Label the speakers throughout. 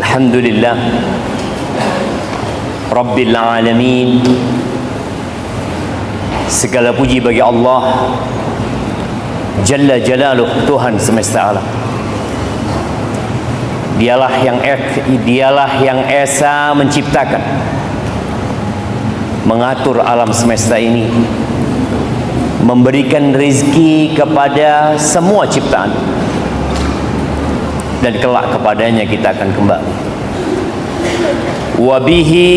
Speaker 1: Alhamdulillah Rabbil Alamin. Segala puji bagi Allah Jalla Jalaluh, Tuhan semesta alam. Dialah yang esa menciptakan, mengatur alam semesta ini, memberikan rezeki kepada semua ciptaan, dan kelak kepadanya kita akan kembali. Wabihi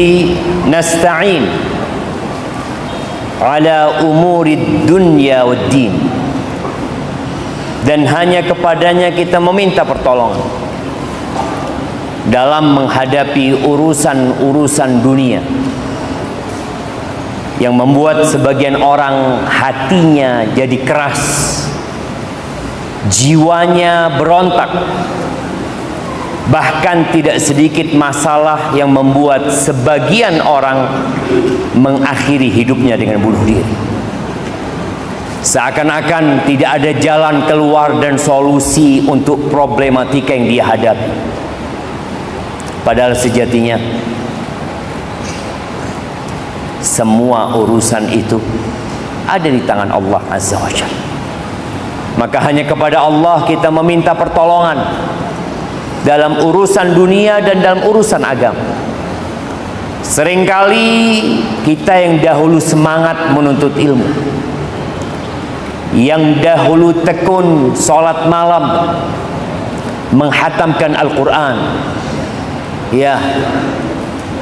Speaker 1: nasta'in ala umurid dunya wad din. Dan hanya kepadanya kita meminta pertolongan dalam menghadapi urusan-urusan dunia yang membuat sebagian orang hatinya jadi keras, jiwanya berontak. Bahkan tidak sedikit masalah yang membuat sebagian orang mengakhiri hidupnya dengan bunuh diri. Seakan-akan tidak ada jalan keluar dan solusi untuk problematika yang dia hadapi. Padahal sejatinya semua urusan itu ada di tangan Allah Azza wa Jalla. Maka hanya kepada Allah kita meminta pertolongan dalam urusan dunia dan dalam urusan agama. Seringkali kita yang dahulu semangat menuntut ilmu, yang dahulu tekun sholat malam, menghatamkan Al-Quran, ya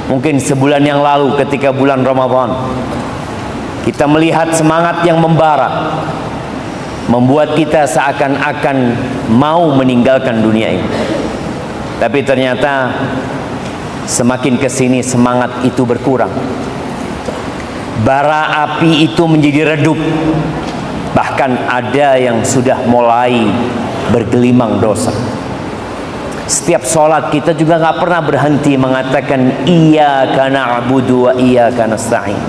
Speaker 1: mungkin sebulan yang lalu ketika bulan Ramadan kita melihat semangat yang membara, membuat kita seakan-akan mau meninggalkan dunia ini. Tapi ternyata semakin kesini semangat itu berkurang, bara api itu menjadi redup. Bahkan ada yang sudah mulai bergelimang dosa. Setiap sholat kita juga gak pernah berhenti mengatakan iyyaka na'budu wa iyyaka nasta'in,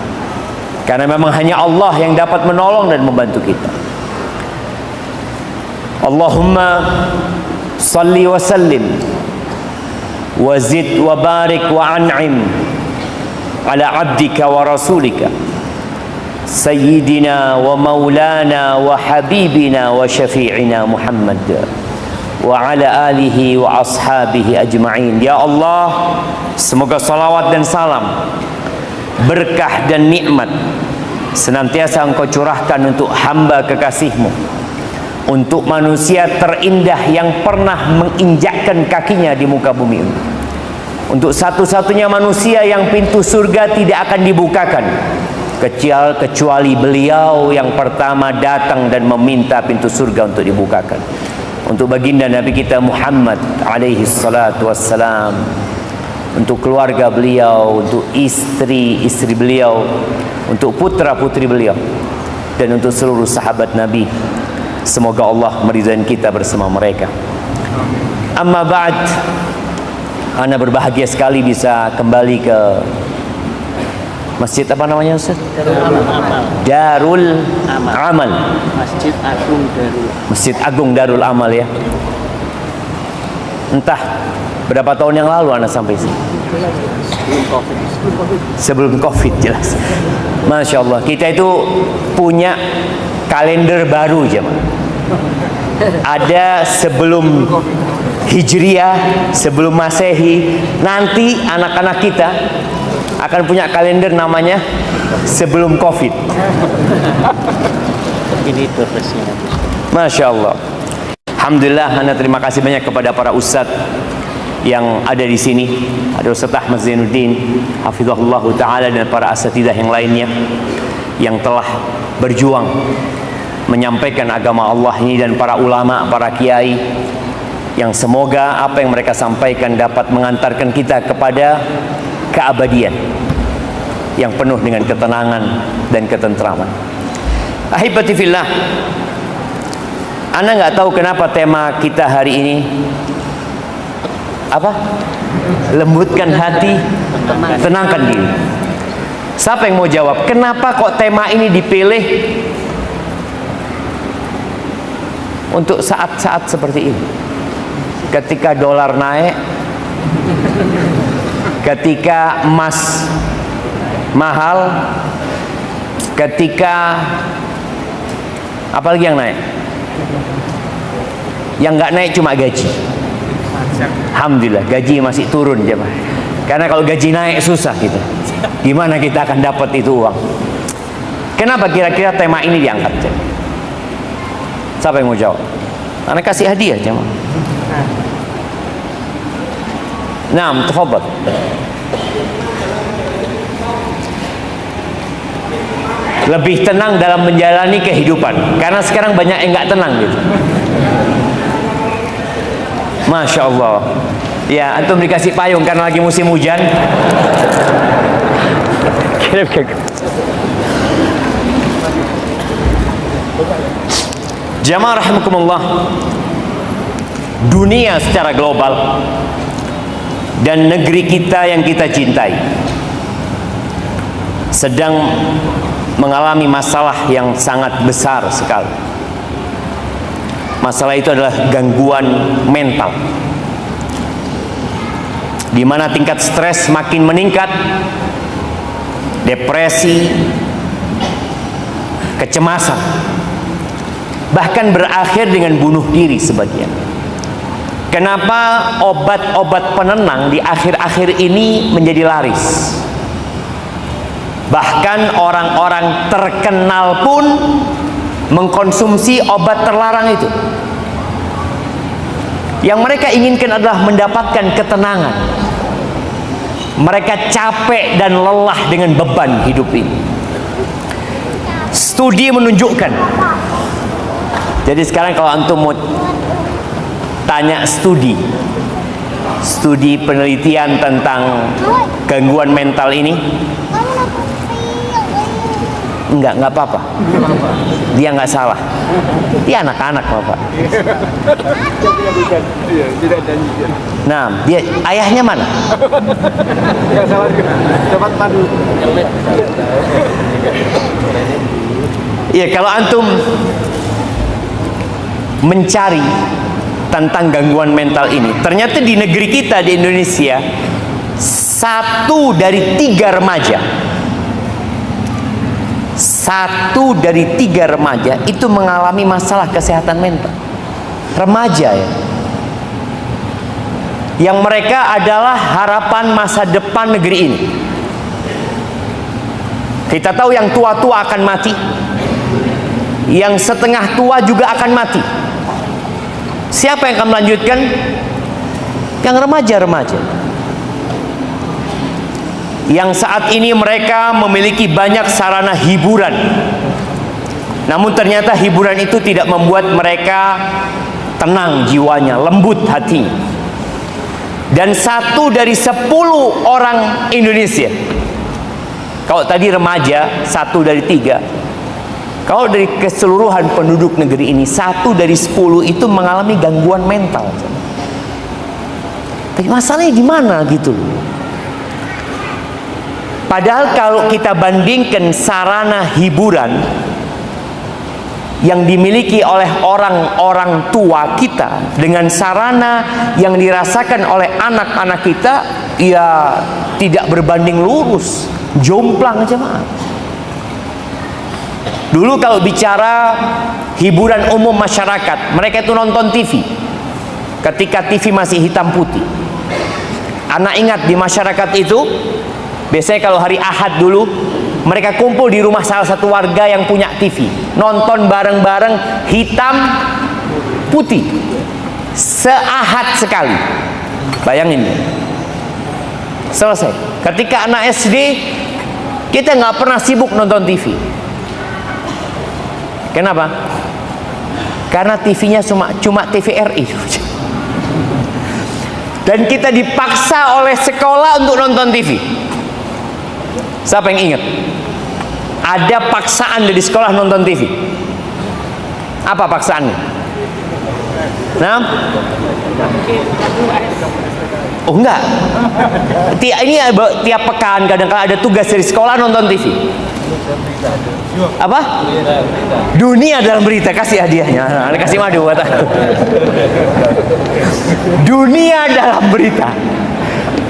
Speaker 1: karena memang hanya Allah yang dapat menolong dan membantu kita. Allahumma salli wa sallim wa zid wa barik wa an'im ala abdika wa rasulika Sayyidina wa maulana wa habibina wa syafi'ina Muhammad wa ala alihi wa ashabihi ajma'in. Ya Allah, semoga salawat dan salam, berkah dan nikmat senantiasa Engkau curahkan untuk hamba kekasih-Mu, untuk manusia terindah yang pernah menginjakkan kakinya di muka bumi ini, untuk satu-satunya manusia yang pintu surga tidak akan dibukakan kecuali beliau yang pertama datang dan meminta pintu surga untuk dibukakan, untuk baginda Nabi kita Muhammad alaihi salatu wassalam, untuk keluarga beliau, untuk istri-istri beliau, untuk putra-putri beliau, dan untuk seluruh sahabat Nabi. Semoga Allah meridhai kita bersama mereka. Amma ba'd, ana berbahagia sekali bisa kembali ke masjid apa namanya Ustaz? Darul Amal. Masjid Agung Darul Amal ya. Entah berapa tahun yang lalu ana sampai sini. Sebelum Covid jelas. Masya Allah, kita itu punya kalender baru jemaah. Ada sebelum Hijriah, sebelum Masehi. Nanti anak-anak kita akan punya kalender namanya sebelum Covid. Ini terusnya. Masya Allah. Alhamdulillah, anda terima kasih banyak kepada para ustadz yang ada di sini. Ada Ustaz Ahmad Zainuddin, hafizahullah taala, dan para asatidzah yang lainnya yang telah berjuang menyampaikan agama Allah ini, dan para ulama, para kiai yang semoga apa yang mereka sampaikan dapat mengantarkan kita kepada keabadian yang penuh dengan ketenangan dan ketentraman. Ahibati fillah, Anda nggak tahu kenapa tema kita hari ini apa? Lembutkan hati, tenangkan diri. Siapa yang mau jawab? Kenapa kok tema ini dipilih untuk saat-saat seperti ini? Ketika dolar naik, ketika emas mahal, ketika apalagi yang naik? Yang nggak naik cuma gaji. Alhamdulillah gaji masih turun coba. Karena kalau gaji naik susah gitu. Gimana kita akan dapat itu uang? Kenapa kira-kira tema ini diangkat? Siapa yang mau jawab? Anak kasih hadiah jemaah. Naam, tafadhal. Lebih tenang dalam menjalani kehidupan. Karena sekarang banyak yang nggak tenang gitu. Masya Allah. Ya, antum dikasih payung karena lagi musim hujan. Jamaah rahimakumullah, dunia secara global dan negeri kita yang kita cintai sedang mengalami masalah yang sangat besar sekali. Masalah itu adalah gangguan mental, di mana tingkat stres makin meningkat, depresi, kecemasan, bahkan berakhir dengan bunuh diri sebagian. Kenapa obat-obat penenang di akhir-akhir ini menjadi laris? Bahkan orang-orang terkenal pun mengkonsumsi obat terlarang itu. Yang mereka inginkan adalah mendapatkan ketenangan. Mereka capek dan lelah dengan beban hidup ini. Studi menunjukkan. Jadi sekarang kalau antum mau tanya studi penelitian tentang gangguan mental ini, enggak apa-apa. Dia nggak salah. Dia anak-anak Bapak. Nah, dia ayahnya mana?
Speaker 2: Enggak salah juga. Dapat padu.
Speaker 1: Iya, kalau antum mencari tentang gangguan mental ini, ternyata di negeri kita di Indonesia 1 dari 3 remaja itu mengalami masalah kesehatan mental. Remaja ya, yang mereka adalah harapan masa depan negeri ini. Kita tahu yang tua-tua akan mati, yang setengah tua juga akan mati. Siapa yang akan melanjutkan? Yang remaja-remaja, yang saat ini mereka memiliki banyak sarana hiburan, namun ternyata hiburan itu tidak membuat mereka tenang jiwanya, lembut hatinya. Dan 1 dari 10 orang Indonesia, kalau tadi remaja 1 dari 3, kalau dari keseluruhan penduduk negeri ini 1 dari 10 itu mengalami gangguan mental. Tapi masalahnya di mana gitu loh. Padahal kalau kita bandingkan sarana hiburan yang dimiliki oleh orang-orang tua kita dengan sarana yang dirasakan oleh anak-anak kita, ya tidak berbanding lurus, jomplang jemaah. Dulu kalau bicara hiburan umum masyarakat, mereka itu nonton TV. Ketika TV masih hitam putih. Anak ingat di masyarakat itu, biasanya kalau hari Ahad dulu, mereka kumpul di rumah salah satu warga yang punya TV, nonton bareng-bareng hitam putih, se-Ahad sekali. Bayangin, selesai. Ketika anak SD, kita nggak pernah sibuk nonton TV. Kenapa? Karena TV-nya cuma TVRI. Dan kita dipaksa oleh sekolah untuk nonton TV. Siapa yang ingat? Ada paksaan dari sekolah nonton TV. Apa paksaannya? Nah? Oh enggak. Ini tiap pekan kadang-kadang ada tugas dari sekolah nonton TV. Apa? Dunia dalam berita. Kasih hadiahnya. Kasih madu kata. Dunia dalam berita.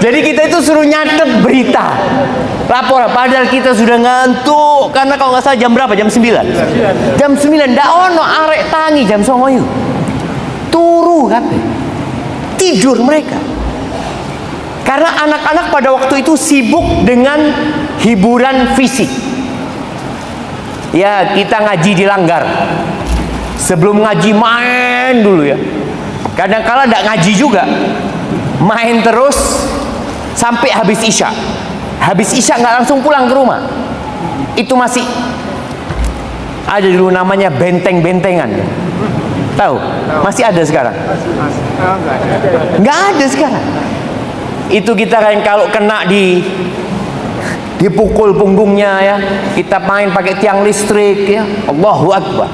Speaker 1: Jadi kita itu suruh nyatet berita, laporan, padahal kita sudah ngantuk. Karena kalau nggak salah jam berapa? Jam 9. Jam 9 ndak ono arek tangi jam 09.00. Turu kan? Tidur mereka. Karena anak-anak pada waktu itu sibuk dengan hiburan fisik. Ya, kita ngaji di langgar. Sebelum ngaji main dulu ya. Kadang-kala ndak ngaji juga. Main terus sampai habis isya. Habis isya nggak langsung pulang ke rumah. Itu masih ada dulu namanya benteng-bentengan. Tahu? Masih ada sekarang? Nggak ada sekarang. Itu kita kan kalau kena dipukul punggungnya ya, kita main pakai tiang listrik ya. Allahu Akbar.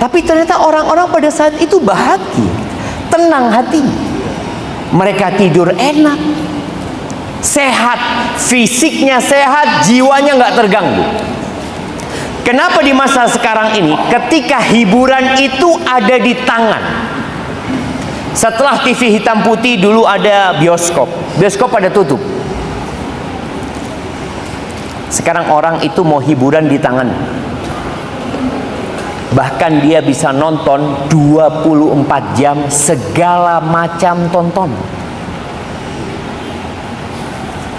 Speaker 1: Tapi ternyata orang-orang pada saat itu bahagia, tenang hatinya. Mereka tidur enak, sehat, fisiknya sehat, jiwanya nggak terganggu. Kenapa di masa sekarang ini ketika hiburan itu ada di tangan? Setelah TV hitam putih dulu ada bioskop. Bioskop pada tutup. Sekarang orang itu mau hiburan di tangan. Bahkan dia bisa nonton 24 jam segala macam tonton.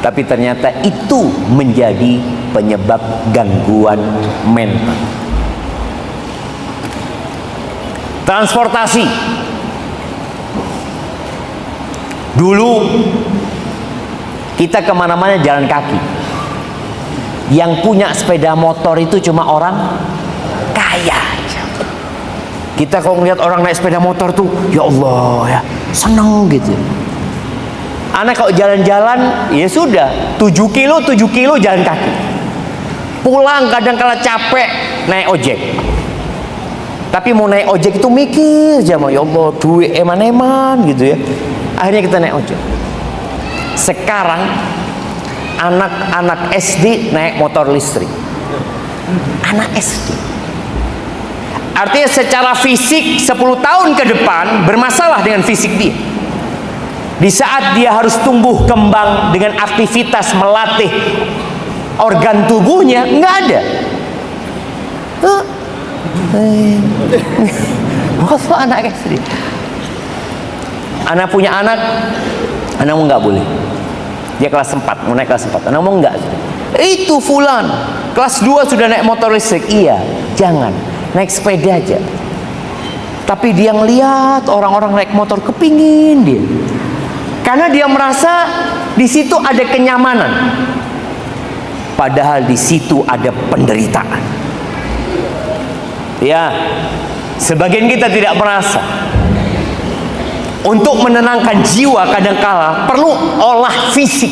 Speaker 1: Tapi ternyata itu menjadi penyebab gangguan mental. Transportasi. Dulu kita kemana-mana jalan kaki. Yang punya sepeda motor itu cuma orang kaya. Kita kalau ngeliat orang naik sepeda motor tuh, ya Allah ya, seneng gitu. Anak kalau jalan-jalan, ya sudah 7 kilo jalan kaki. Pulang kadang-kala capek naik ojek. Tapi mau naik ojek itu mikir aja, ya Allah duit eman-eman gitu ya. Akhirnya kita naik ojek. Sekarang anak-anak SD naik motor listrik. Anak SD. Artinya secara fisik 10 tahun ke depan bermasalah dengan fisik dia. Di saat dia harus tumbuh kembang dengan aktivitas melatih organ tubuhnya, nggak ada. Waktu anak SD, anak punya anakmu nggak boleh. Dia kelas 4, mau naik kelas 4, anakmu nggak. Itu fulan, kelas 2 sudah naik motor listrik. Iya, jangan, naik sepeda aja. Tapi dia ngeliat orang-orang naik motor, kepingin dia. Karena dia merasa di situ ada kenyamanan. Padahal di situ ada penderitaan. Ya, sebagian kita tidak merasa. Untuk menenangkan jiwa kadangkala perlu olah fisik.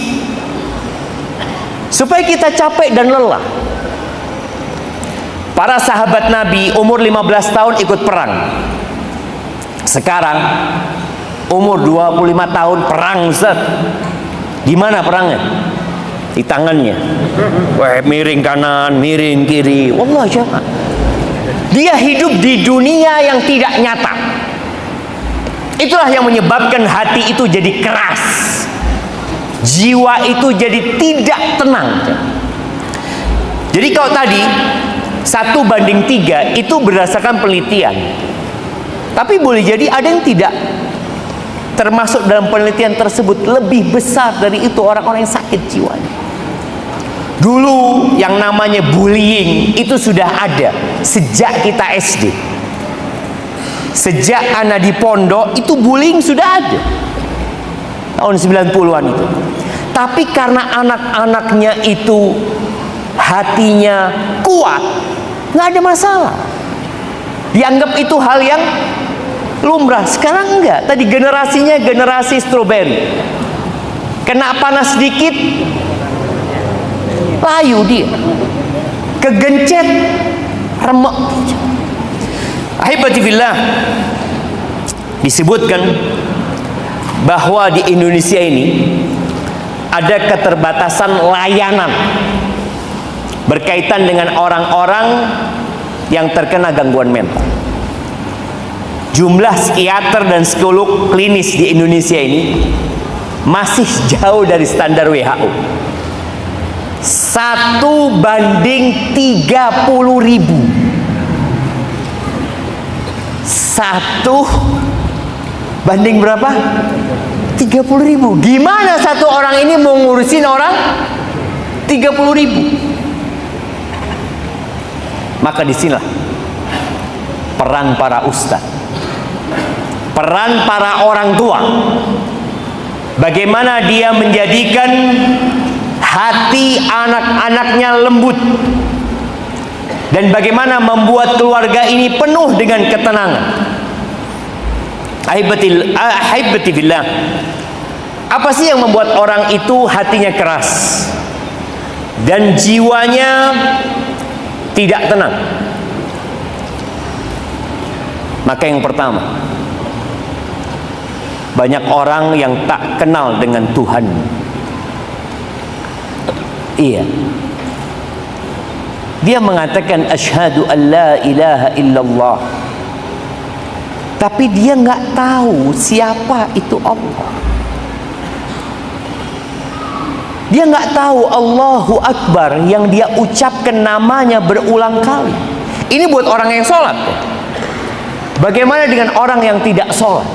Speaker 1: Supaya kita capek dan lelah. Para sahabat Nabi umur 15 tahun ikut perang. Sekarang umur 25 tahun perang, Ustaz. Gimana perangnya? Di tangannya. Wah, miring kanan, miring kiri. Wallah jangan. Dia hidup di dunia yang tidak nyata. Itulah yang menyebabkan hati itu jadi keras. Jiwa itu jadi tidak tenang. Jadi kalau tadi 1:3 itu berdasarkan penelitian. Tapi boleh jadi ada yang tidak termasuk dalam penelitian tersebut. Lebih besar dari itu orang-orang yang sakit jiwanya. Dulu yang namanya bullying itu sudah ada sejak kita SD. Sejak anak di pondok itu bullying sudah ada. Tahun 90-an itu. Tapi karena anak-anaknya itu hatinya kuat, nggak ada masalah. Dianggap itu hal yang lumrah. Sekarang enggak. Tadi generasinya generasi stroberi. Kena panas sedikit layu dia. Kegencet remek. Ahibati fillah, disebutkan bahwa di Indonesia ini ada keterbatasan layanan berkaitan dengan orang-orang yang terkena gangguan mental. Jumlah psikiater dan psikolog klinis di Indonesia ini masih jauh dari standar WHO. 1:30.000. 1 banding berapa? 30.000. Gimana satu orang ini mau ngurusin orang 30.000? Maka disinilah peran para ustadz, peran para orang tua. Bagaimana dia menjadikan hati anak-anaknya lembut, dan bagaimana membuat keluarga ini penuh dengan ketenangan. Ahibati billah, apa sih yang membuat orang itu hatinya keras dan jiwanya tidak tenang? Maka yang pertama, banyak orang yang tak kenal dengan Tuhan. Iya, dia mengatakan asyhadu an la ilaha illallah, tapi dia nggak tahu siapa itu Allah. Dia nggak tahu Allahu Akbar yang dia ucapkan namanya berulang kali. Ini buat orang yang sholat. Bagaimana dengan orang yang tidak sholat?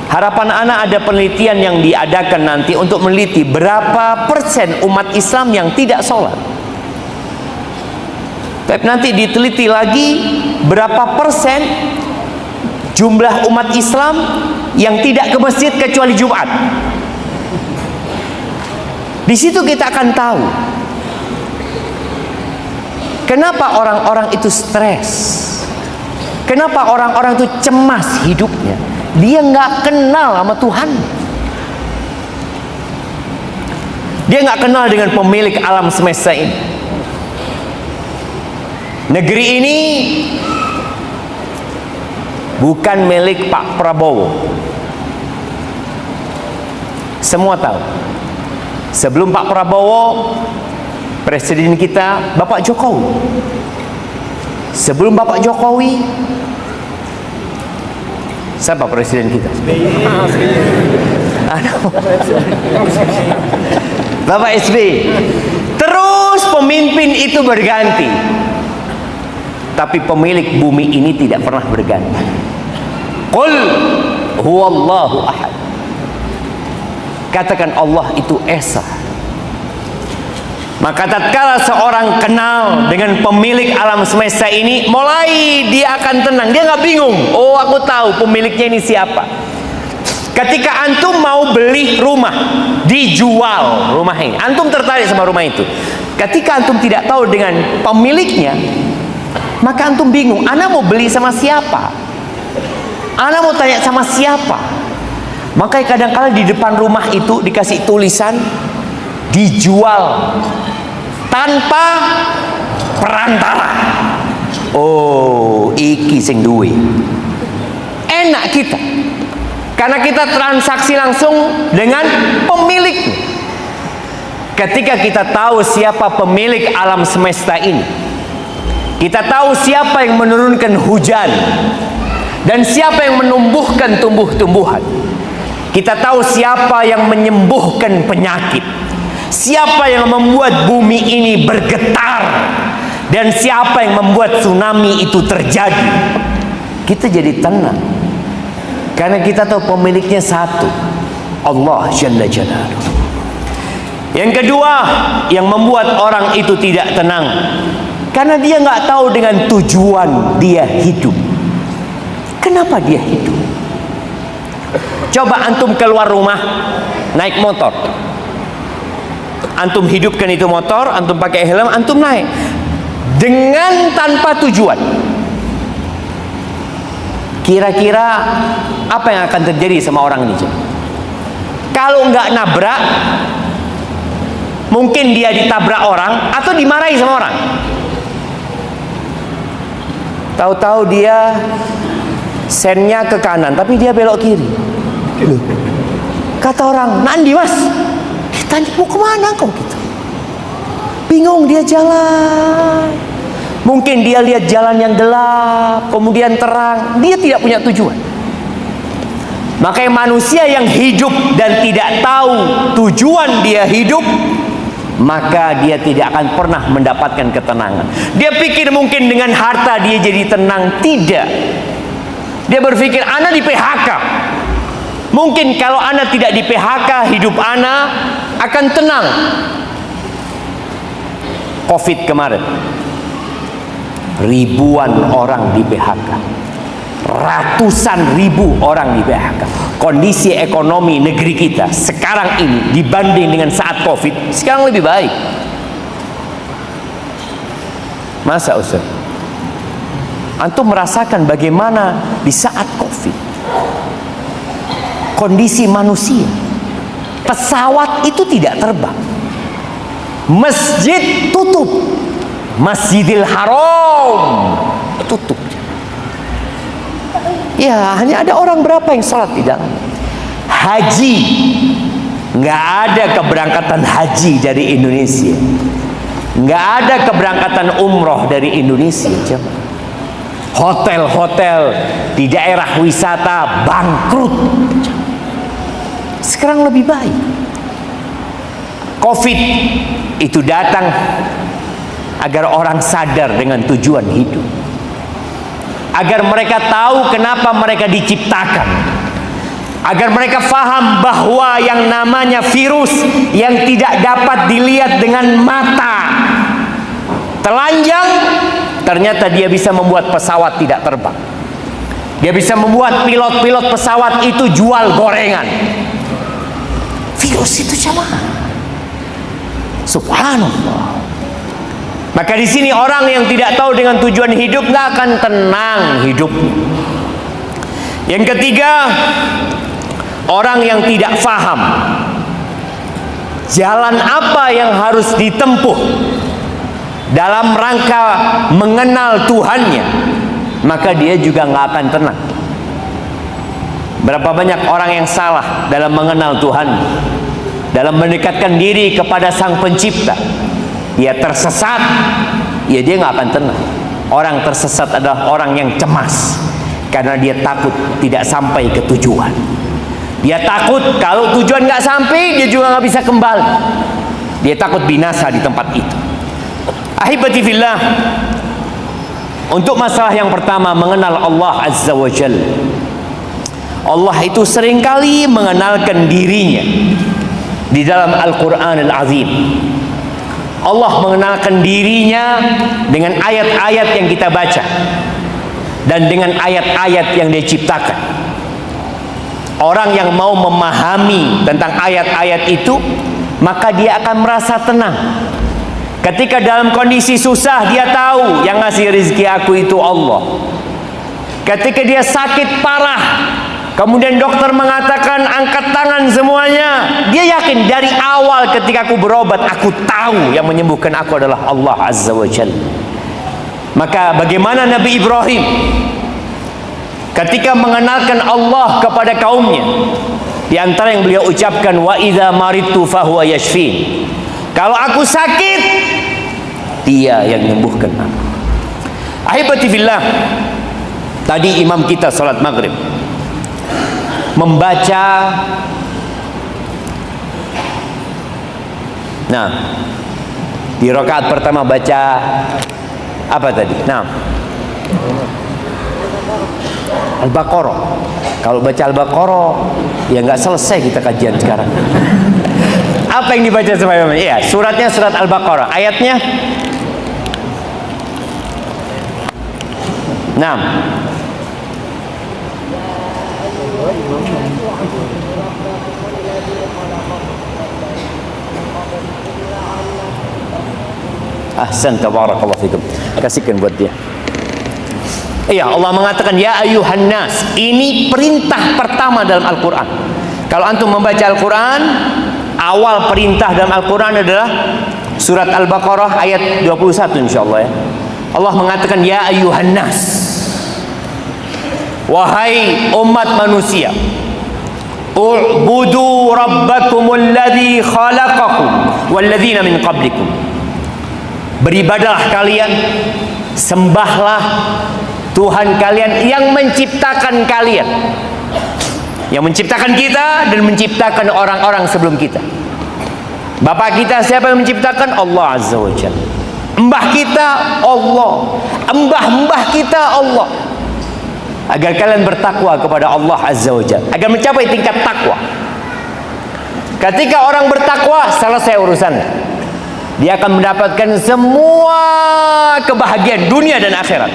Speaker 1: Harapan anak ada penelitian yang diadakan nanti untuk meneliti berapa persen umat Islam yang tidak sholat. Tapi nanti diteliti lagi berapa persen jumlah umat Islam yang tidak ke masjid kecuali Jumat. Di situ kita akan tahu kenapa orang-orang itu stres, kenapa orang-orang itu cemas hidupnya. Dia nggak kenal sama Tuhan. Dia nggak kenal dengan pemilik alam semesta ini. Negeri ini bukan milik Pak Prabowo. Semua tahu. Sebelum Pak Prabowo, presiden kita Bapak Jokowi. Sebelum Bapak Jokowi, siapa presiden kita? Bapak SBY. Terus pemimpin itu berganti, tapi pemilik bumi ini tidak pernah berganti. Qul huwallahu ahad. Katakan Allah itu esa. Maka tatkala seorang kenal dengan pemilik alam semesta ini, mulai dia akan tenang. Dia nggak bingung. Oh, aku tahu pemiliknya ini siapa. Ketika antum mau beli rumah, dijual rumah ini, antum tertarik sama rumah itu. Ketika antum tidak tahu dengan pemiliknya, maka antum bingung. Ana mau beli sama siapa? Ana mau tanya sama siapa? Maka kadang-kadang di depan rumah itu dikasih tulisan dijual tanpa perantara. Oh, iki sing duwe. Enak kita, karena kita transaksi langsung dengan pemilik. Ketika kita tahu siapa pemilik alam semesta ini, kita tahu siapa yang menurunkan hujan dan siapa yang menumbuhkan tumbuh-tumbuhan. Kita tahu siapa yang menyembuhkan penyakit, siapa yang membuat bumi ini bergetar, dan siapa yang membuat tsunami itu terjadi. Kita jadi tenang karena kita tahu pemiliknya satu, Allah Jalla Jalaluhu. Yang kedua yang membuat orang itu tidak tenang, karena dia nggak tahu dengan tujuan dia hidup. Kenapa dia hidup? Coba antum keluar rumah naik motor, antum hidupkan itu motor, antum pakai helm, antum naik dengan tanpa tujuan. Kira-kira apa yang akan terjadi sama orang ini? Kalau nggak nabrak, mungkin dia ditabrak orang atau dimarahi sama orang. Tahu-tahu dia sennya ke kanan, tapi dia belok kiri. Loh, kata orang, "Nandi mas, tanya mau kemana kau gitu?" Bingung dia jalan. Mungkin dia lihat jalan yang gelap, kemudian terang. Dia tidak punya tujuan. Maka manusia yang hidup dan tidak tahu tujuan dia hidup, maka dia tidak akan pernah mendapatkan ketenangan. Dia pikir mungkin dengan harta dia jadi tenang. Tidak. Dia berpikir ana di PHK. Mungkin kalau ana tidak di PHK, hidup ana akan tenang. Covid kemarin, ribuan orang di PHK, ratusan ribu orang di PHK. Kondisi ekonomi negeri kita sekarang ini dibanding dengan saat Covid, sekarang lebih baik. Masa Ustaz? Antum merasakan bagaimana di saat Covid kondisi manusia, pesawat itu tidak terbang, masjid tutup, Masjidil Haram tutup. Ya, hanya ada orang berapa yang sholat di dalam. Haji, nggak ada keberangkatan haji dari Indonesia, nggak ada keberangkatan umroh dari Indonesia. Coba. Hotel-hotel di daerah wisata bangkrut. Sekarang lebih baik. Covid itu datang agar orang sadar dengan tujuan hidup, agar mereka tahu kenapa mereka diciptakan, agar mereka faham bahwa yang namanya virus yang tidak dapat dilihat dengan mata telanjang, ternyata dia bisa membuat pesawat tidak terbang. Dia bisa membuat pilot-pilot pesawat itu jual gorengan. Virus itu jamaah. Subhanallah. Maka di sini orang yang tidak tahu dengan tujuan hidup nggak akan tenang hidupnya. Yang ketiga, orang yang tidak faham jalan apa yang harus ditempuh dalam rangka mengenal Tuhannya, maka dia juga nggak akan tenang. Berapa banyak orang yang salah dalam mengenal Tuhan, dalam mendekatkan diri kepada Sang Pencipta. Dia tersesat, ya dia nggak akan tenang. Orang tersesat adalah orang yang cemas, karena dia takut tidak sampai ke tujuan. Dia takut kalau tujuan nggak sampai, dia juga nggak bisa kembali. Dia takut binasa di tempat itu. Ahibati fillah, untuk masalah yang pertama, mengenal Allah Azza wa Jalla. Allah itu seringkali mengenalkan dirinya di dalam Al-Quran Al-Azim. Allah mengenalkan dirinya dengan ayat-ayat yang kita baca dan dengan ayat-ayat yang dia ciptakan. Orang yang mau memahami tentang ayat-ayat itu, maka dia akan merasa tenang. Ketika dalam kondisi susah, dia tahu yang ngasih rezeki aku itu Allah. Ketika dia sakit parah, kemudian dokter mengatakan angkat tangan semuanya, dia yakin dari awal ketika aku berobat, aku tahu yang menyembuhkan aku adalah Allah Azza wa Jalla. Maka bagaimana Nabi Ibrahim ketika mengenalkan Allah kepada kaumnya, di antara yang beliau ucapkan, wa idza maridtu fahuwa yashfin. Kalau aku sakit, dia yang menyembuhkan aku. Ahibati fillah, tadi imam kita salat maghrib membaca, nah di rakaat pertama baca apa tadi? Nah, Al-Baqarah. Kalau baca Al-Baqarah, ya nggak selesai kita kajian sekarang. Apa yang dibaca sama imam? Iya, suratnya surat Al-Baqarah. Ayatnya 6. Ahsan, tabarakallah fikum. Kasihkan buat dia. Iya, Allah mengatakan ya ayuhan nas. Ini perintah pertama dalam Al-Quran. Kalau antum membaca Al-Quran, awal perintah dalam Al-Quran adalah surat Al-Baqarah ayat 21 insyaallah ya. Allah mengatakan ya ayuhan nas, wahai umat manusia, u'budu rabbakumul ladzi khalaqakum walladzina min qablikum. Beribadahlah kalian, sembahlah Tuhan kalian yang menciptakan kalian, yang menciptakan kita dan menciptakan orang-orang sebelum kita. Bapak kita siapa yang menciptakan? Allah Azza wa Jalla. Mbah kita Allah, mbah-mbah kita Allah. Agar kalian bertakwa kepada Allah Azza wa Jalla, agar mencapai tingkat takwa. Ketika orang bertakwa, selesai urusan. Dia akan mendapatkan semua kebahagiaan dunia dan akhirat.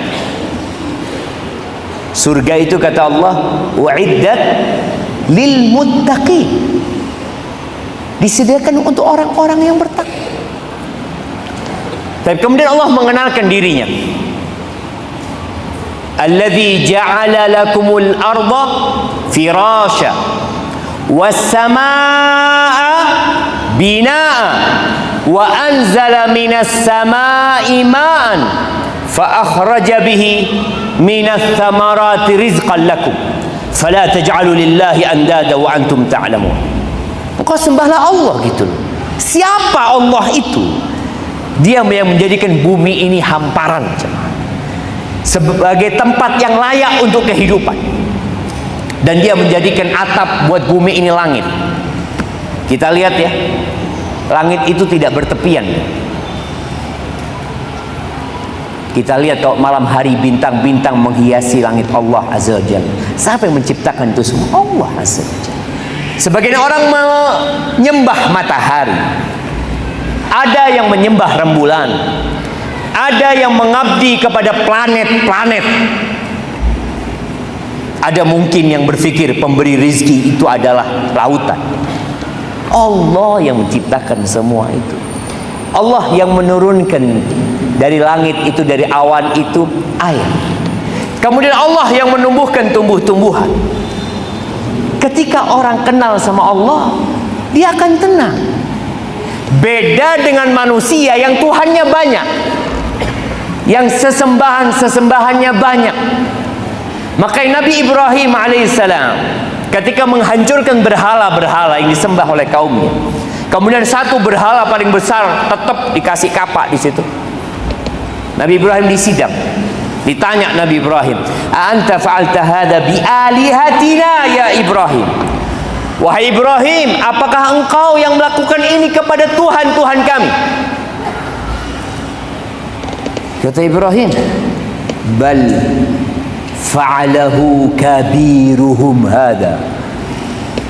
Speaker 1: Surga itu kata Allah, wa'iddat lil muttaqin, disediakan untuk orang-orang yang bertakwa. Tapi kemudian Allah mengenalkan dirinya. Alladzi ja'ala lakumul arda firasya was samaa'a binaa'a wa anzala minas samaa'i ma'an fa akhraja bihi minas thamarati rizqan lakum fala taj'alu lillahi andada wa antum ta'lamun. Engkau sembahlah Allah gitu. Siapa Allah itu? Dia yang menjadikan bumi ini hamparan sebagai tempat yang layak untuk kehidupan, dan dia menjadikan atap buat bumi ini langit. Kita lihat ya, langit itu tidak bertepian. Kita lihat kalau malam hari bintang-bintang menghiasi langit Allah Azza wa Jalla. Siapa yang menciptakan itu semua? Allah Azza wa Jalla. Sebagian orang menyembah matahari, ada yang menyembah rembulan, ada yang mengabdi kepada planet-planet, ada mungkin yang berpikir pemberi rizki itu adalah lautan. Allah yang menciptakan semua itu. Allah yang menurunkan dari langit itu, dari awan itu air. Kemudian Allah yang menumbuhkan tumbuh-tumbuhan. Ketika orang kenal sama Allah, dia akan tenang. Beda dengan manusia yang Tuhannya banyak, yang sesembahannya banyak. Maka Nabi Ibrahim alaihissalam ketika menghancurkan berhala-berhala yang disembah oleh kaumnya, kemudian satu berhala paling besar tetap dikasih kapak di situ. Nabi Ibrahim disidang, ditanya Nabi Ibrahim, "Anta fa'alta hadza bi alihatina ya Ibrahim?" Wahai Ibrahim, apakah engkau yang melakukan ini kepada Tuhan-Tuhan kami? Kata Ibrahim, "Bal fa'alahu kabiruhum hadza."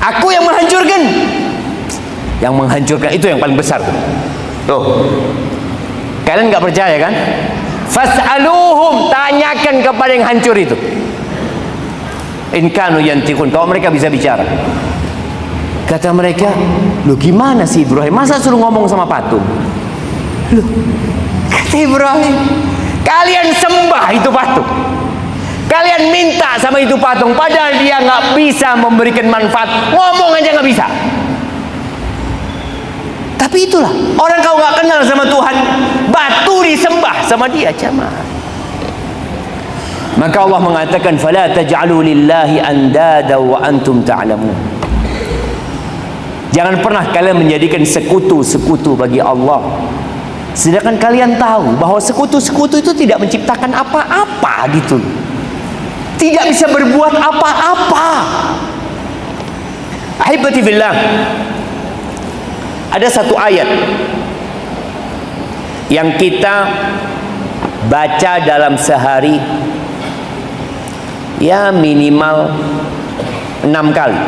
Speaker 1: Aku yang menghancurkan. Yang menghancurkan itu yang paling besar. Tuh. Kalian nggak percaya kan? Fas'aluhum, tanyakan kepada yang hancur itu. In kanu yantiqun, kalau mereka bisa bicara. Kata mereka, "Loh gimana sih Ibrahim? Masa suruh ngomong sama patung?" Loh, kata Ibrahim, kalian sembah itu patung, kalian minta sama itu patung, padahal dia nggak bisa memberikan manfaat, ngomong aja nggak bisa. Tapi itulah orang kau nggak kenal sama Tuhan, batu disembah sama dia jamaah. Maka Allah mengatakan, "Fala taj'alu lillahi andada wa antum ta'lamun." Jangan pernah kalian menjadikan sekutu-sekutu bagi Allah, sedangkan kalian tahu bahwa sekutu-sekutu itu tidak menciptakan apa-apa gitu, tidak bisa berbuat apa-apa. Ahibati fillah, ada satu ayat yang kita baca dalam sehari ya minimal 6 kali.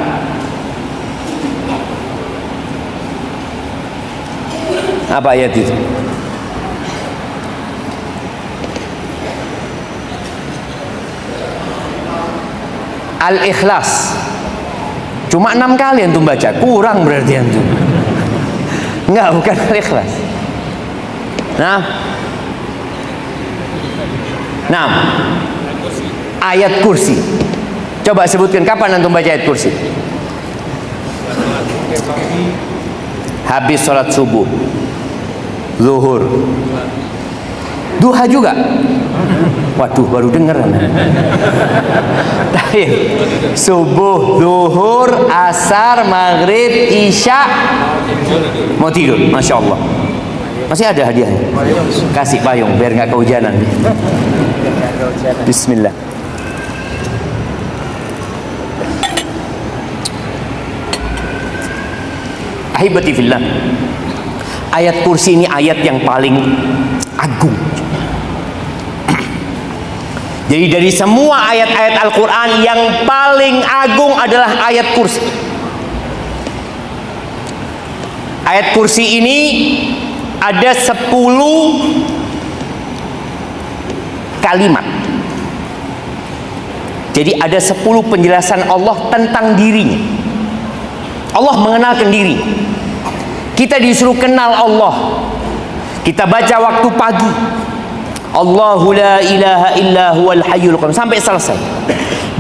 Speaker 1: Apa ayat itu? Al-Ikhlas. Cuma 6 kali antum baca, kurang berarti antum. Enggak, bukan Al-Ikhlas. Nah, ayat kursi. Coba sebutkan kapan antum baca ayat kursi? Habis sholat subuh, zuhur, duha juga. Waduh, baru dengar. Subuh, zuhur, asar, maghrib, isya, mau tidur. Masya Allah. Masih ada hadiahnya. Kasih payung biar nggak kehujanan. Bismillah. Ahibati fillah, ayat kursi ini ayat yang paling agung. Jadi dari semua ayat-ayat Al-Quran yang paling agung adalah ayat kursi. Ayat kursi ini ada 10 kalimat. Jadi ada 10 penjelasan Allah tentang dirinya. Allah mengenalkan diri. Kita disuruh kenal Allah. Kita baca waktu pagi, Allahu la ilaha illa huwal hayyul qayyum, sampai selesai.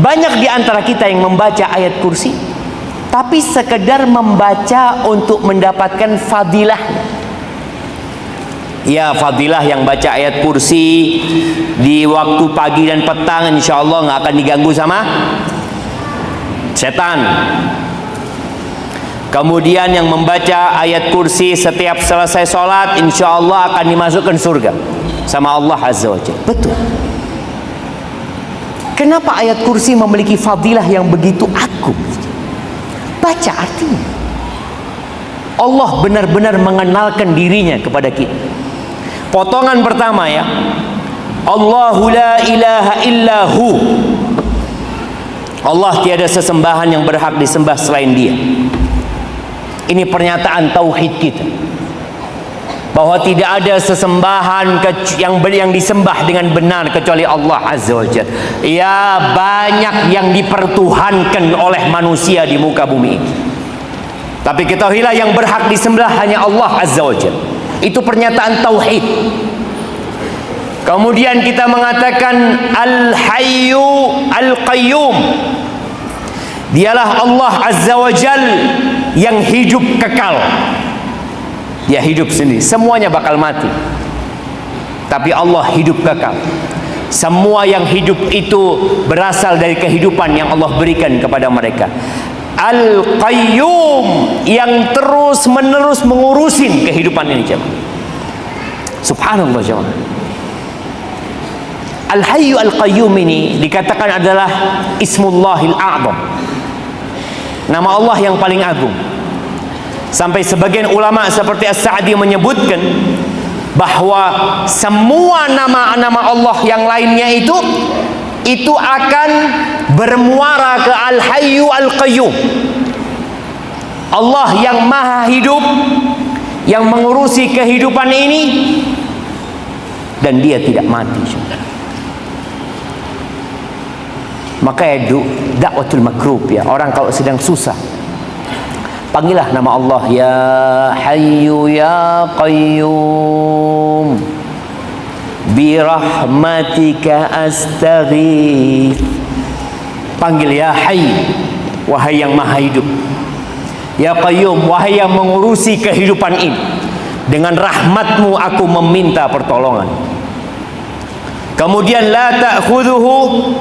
Speaker 1: Banyak di antara kita yang membaca ayat kursi tapi sekedar membaca untuk mendapatkan fadilah. Ya, fadilah yang baca ayat kursi di waktu pagi dan petang, insya Allah nggak akan diganggu sama setan. Kemudian yang membaca ayat kursi setiap selesai sholat, insya Allah akan dimasukkan surga sama Allah Azza wa Jalla. Betul. Kenapa ayat kursi memiliki fadilah yang begitu agung? Baca artinya. Allah benar-benar mengenalkan dirinya kepada kita. Potongan pertama ya, Allahu la ilaha illahu, Allah tiada sesembahan yang berhak disembah selain Dia. Ini pernyataan tauhid kita, bahwa tidak ada sesembahan yang disembah dengan benar kecuali Allah Azza wa Jalla. Ya, banyak yang dipertuhankan oleh manusia di muka bumi ini, tapi ketahuilah yang berhak disembah hanya Allah Azza wa Jalla. Itu pernyataan tauhid. Kemudian kita mengatakan Al-Hayyu Al-Qayyum, Dialah Allah Azza wa Jal yang hidup kekal. Dia hidup sendiri, semuanya bakal mati, tapi Allah hidup kekal. Semua yang hidup itu berasal dari kehidupan yang Allah berikan kepada mereka. Al-Qayyum, yang terus menerus mengurusin kehidupan ini, jemaah. Subhanallah, jemaah. Al-Hayyu Al-Qayyum ini dikatakan adalah Ismullahil A'zam, nama Allah yang paling agung. Sampai sebagian ulama seperti As-Sa'di menyebutkan bahwa semua nama-nama Allah yang lainnya itu akan bermuara ke Al-Hayyu Al-Qayyum, Allah yang maha hidup, yang mengurusi kehidupan ini, dan Dia tidak mati. Maka dakwatul makrub, ya, orang kalau sedang susah, panggillah nama Allah, ya Hayyu ya Qayyum birahmatika astaghith. Panggil ya Hayy, wahai yang maha hidup, ya Qayyum, wahai yang mengurusi kehidupan ini, dengan rahmatmu aku meminta pertolongan. Kemudian la ta'khudhuhu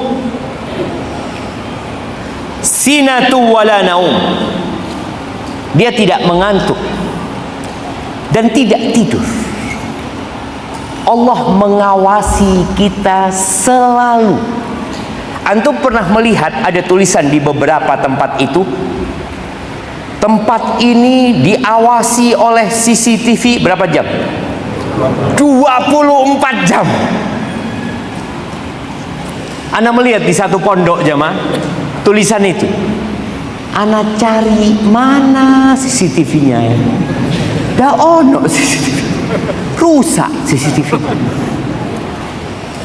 Speaker 1: sinatu wala naum, Dia tidak mengantuk dan tidak tidur. Allah mengawasi kita selalu. Antum pernah melihat ada tulisan di beberapa tempat itu, tempat ini diawasi oleh CCTV berapa jam? 24 jam. Anda melihat di satu pondok, jemaah, tulisan itu. Ana cari mana CCTV-nya, ya. Dah ono CCTV. Rusak CCTV.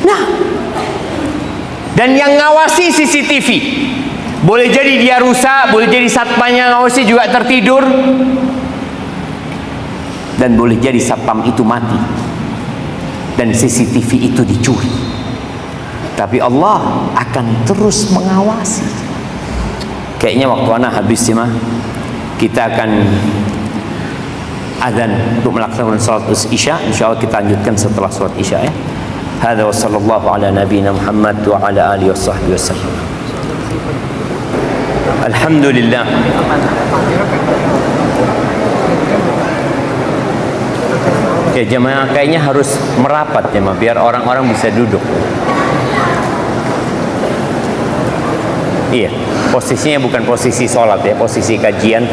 Speaker 1: Nah, dan yang ngawasi CCTV, boleh jadi dia rusak, boleh jadi satpamnya ngawasi juga tertidur, dan boleh jadi satpam itu mati dan CCTV itu dicuri. Tapi Allah akan terus mengawasi. Kayaknya waktu anak habis sih, mah. Kita akan azan untuk melaksanakan salat Isya. Insyaallah kita lanjutkan setelah salat Isya, ya. Hadza wa sallallahu ala nabiyyina Muhammad wa ala alihi washabbihi wasallam. Alhamdulillah. Oke, jemaah kayaknya harus merapat, jemaah, biar orang-orang bisa duduk. Iya, posisinya bukan posisi sholat, ya, posisi kajian.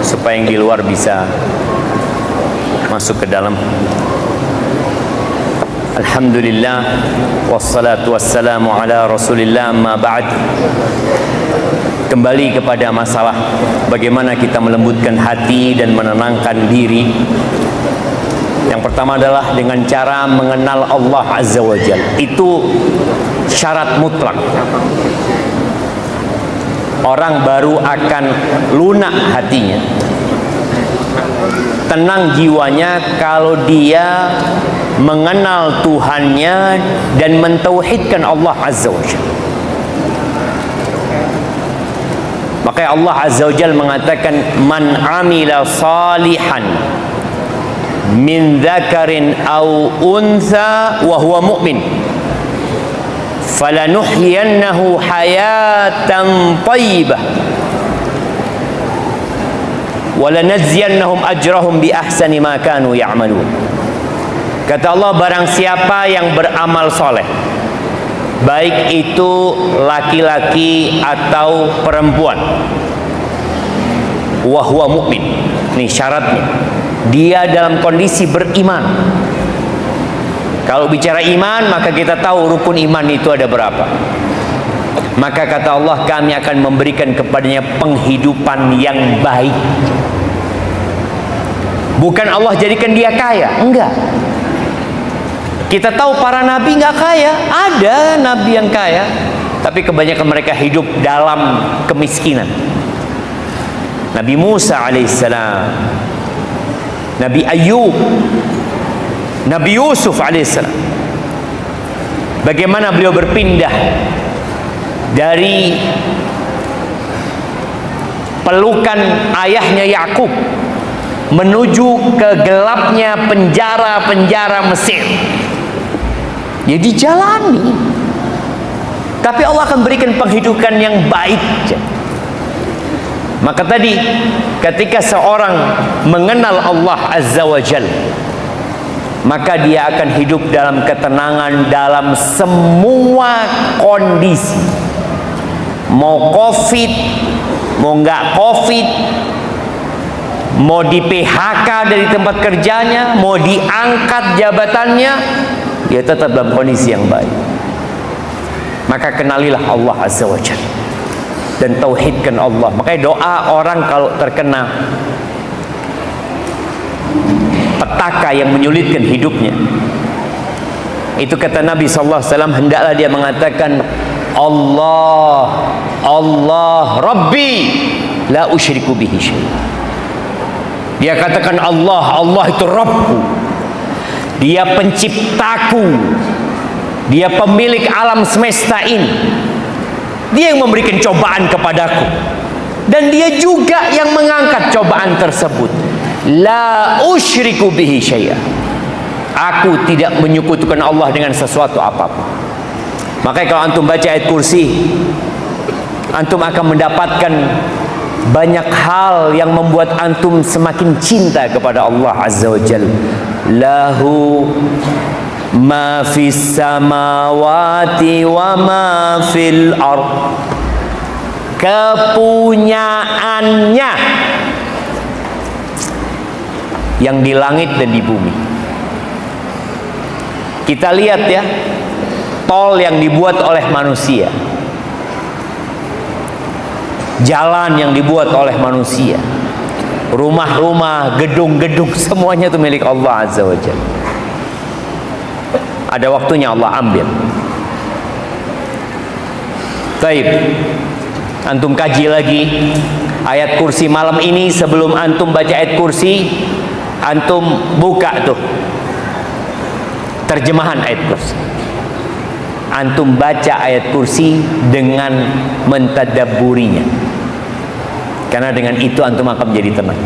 Speaker 1: supaya yang di luar bisa masuk ke dalam. Alhamdulillah, wassalatu wassalamu ala rasulillah, amma ba'd. Kembali kepada masalah bagaimana kita melembutkan hati dan menenangkan diri. Yang pertama adalah dengan cara mengenal Allah Azza wa Jalla. Itu syarat mutlak. Orang baru akan lunak hatinya, tenang jiwanya kalau dia mengenal Tuhannya dan mentauhidkan Allah Azza wa Jalla. Makanya Allah Azza wa Jalla mengatakan, man amila salihan min dzakarin aw untha wa huwa mu'min falanuhyiyannahu hayatan thayyibah wa lanajziyannahum ajrahum bi ahsani ma kanu ya'malun. Kata Allah, barang siapa yang beramal soleh, baik itu laki-laki atau perempuan, wa huwa mu'min, ini syaratnya, dia dalam kondisi beriman. Kalau bicara iman, maka kita tahu rukun iman itu ada berapa. Maka kata Allah, kami akan memberikan kepadanya penghidupan yang baik. Bukan Allah jadikan dia kaya, enggak. Kita tahu para nabi enggak kaya, ada nabi yang kaya, tapi kebanyakan mereka hidup dalam kemiskinan. Nabi Musa alaihissalam, Nabi Ayub, Nabi Yusuf alaihissalam, bagaimana beliau berpindah dari pelukan ayahnya Yakub menuju ke gelapnya penjara-penjara Mesir. Ya dijalani, tapi Allah akan berikan penghidupan yang baik. Maka tadi ketika seorang mengenal Allah Azza wa Jalla, maka dia akan hidup dalam ketenangan dalam semua kondisi. Mau COVID, mau nggak COVID, mau di PHK dari tempat kerjanya, mau diangkat jabatannya, dia tetap dalam kondisi yang baik. Maka kenalilah Allah Azza wa Jalla dan tauhidkan Allah. Makanya doa orang kalau terkena petaka yang menyulitkan hidupnya, itu kata Nabi SAW, hendaklah dia mengatakan, Allah, Allah Rabbi la usyriku bihi syai'an. Dia katakan Allah, Allah itu Rabbku, dia penciptaku, dia pemilik alam semesta ini, dia yang memberikan cobaan kepadaku, dan dia juga yang mengangkat cobaan tersebut. La usyriku bihi syai'an, aku tidak menyekutukan Allah dengan sesuatu apapun. Makanya kalau antum baca ayat kursi, antum akan mendapatkan banyak hal yang membuat antum semakin cinta kepada Allah Azza wa Jalla. Lahu ma fis samawati wa ma fil ard, kepunyaannya yang di langit dan di bumi. Kita lihat ya, tol yang dibuat oleh manusia, jalan yang dibuat oleh manusia, rumah-rumah, gedung-gedung, semuanya itu milik Allah Azza wa Jalla. Ada waktunya Allah ambil. Taib, antum kaji lagi ayat kursi malam ini. Sebelum antum baca ayat kursi, antum buka tuh terjemahan ayat kursi. Antum baca ayat kursi dengan mentadabburinya, karena dengan itu antum akan menjadi tenang.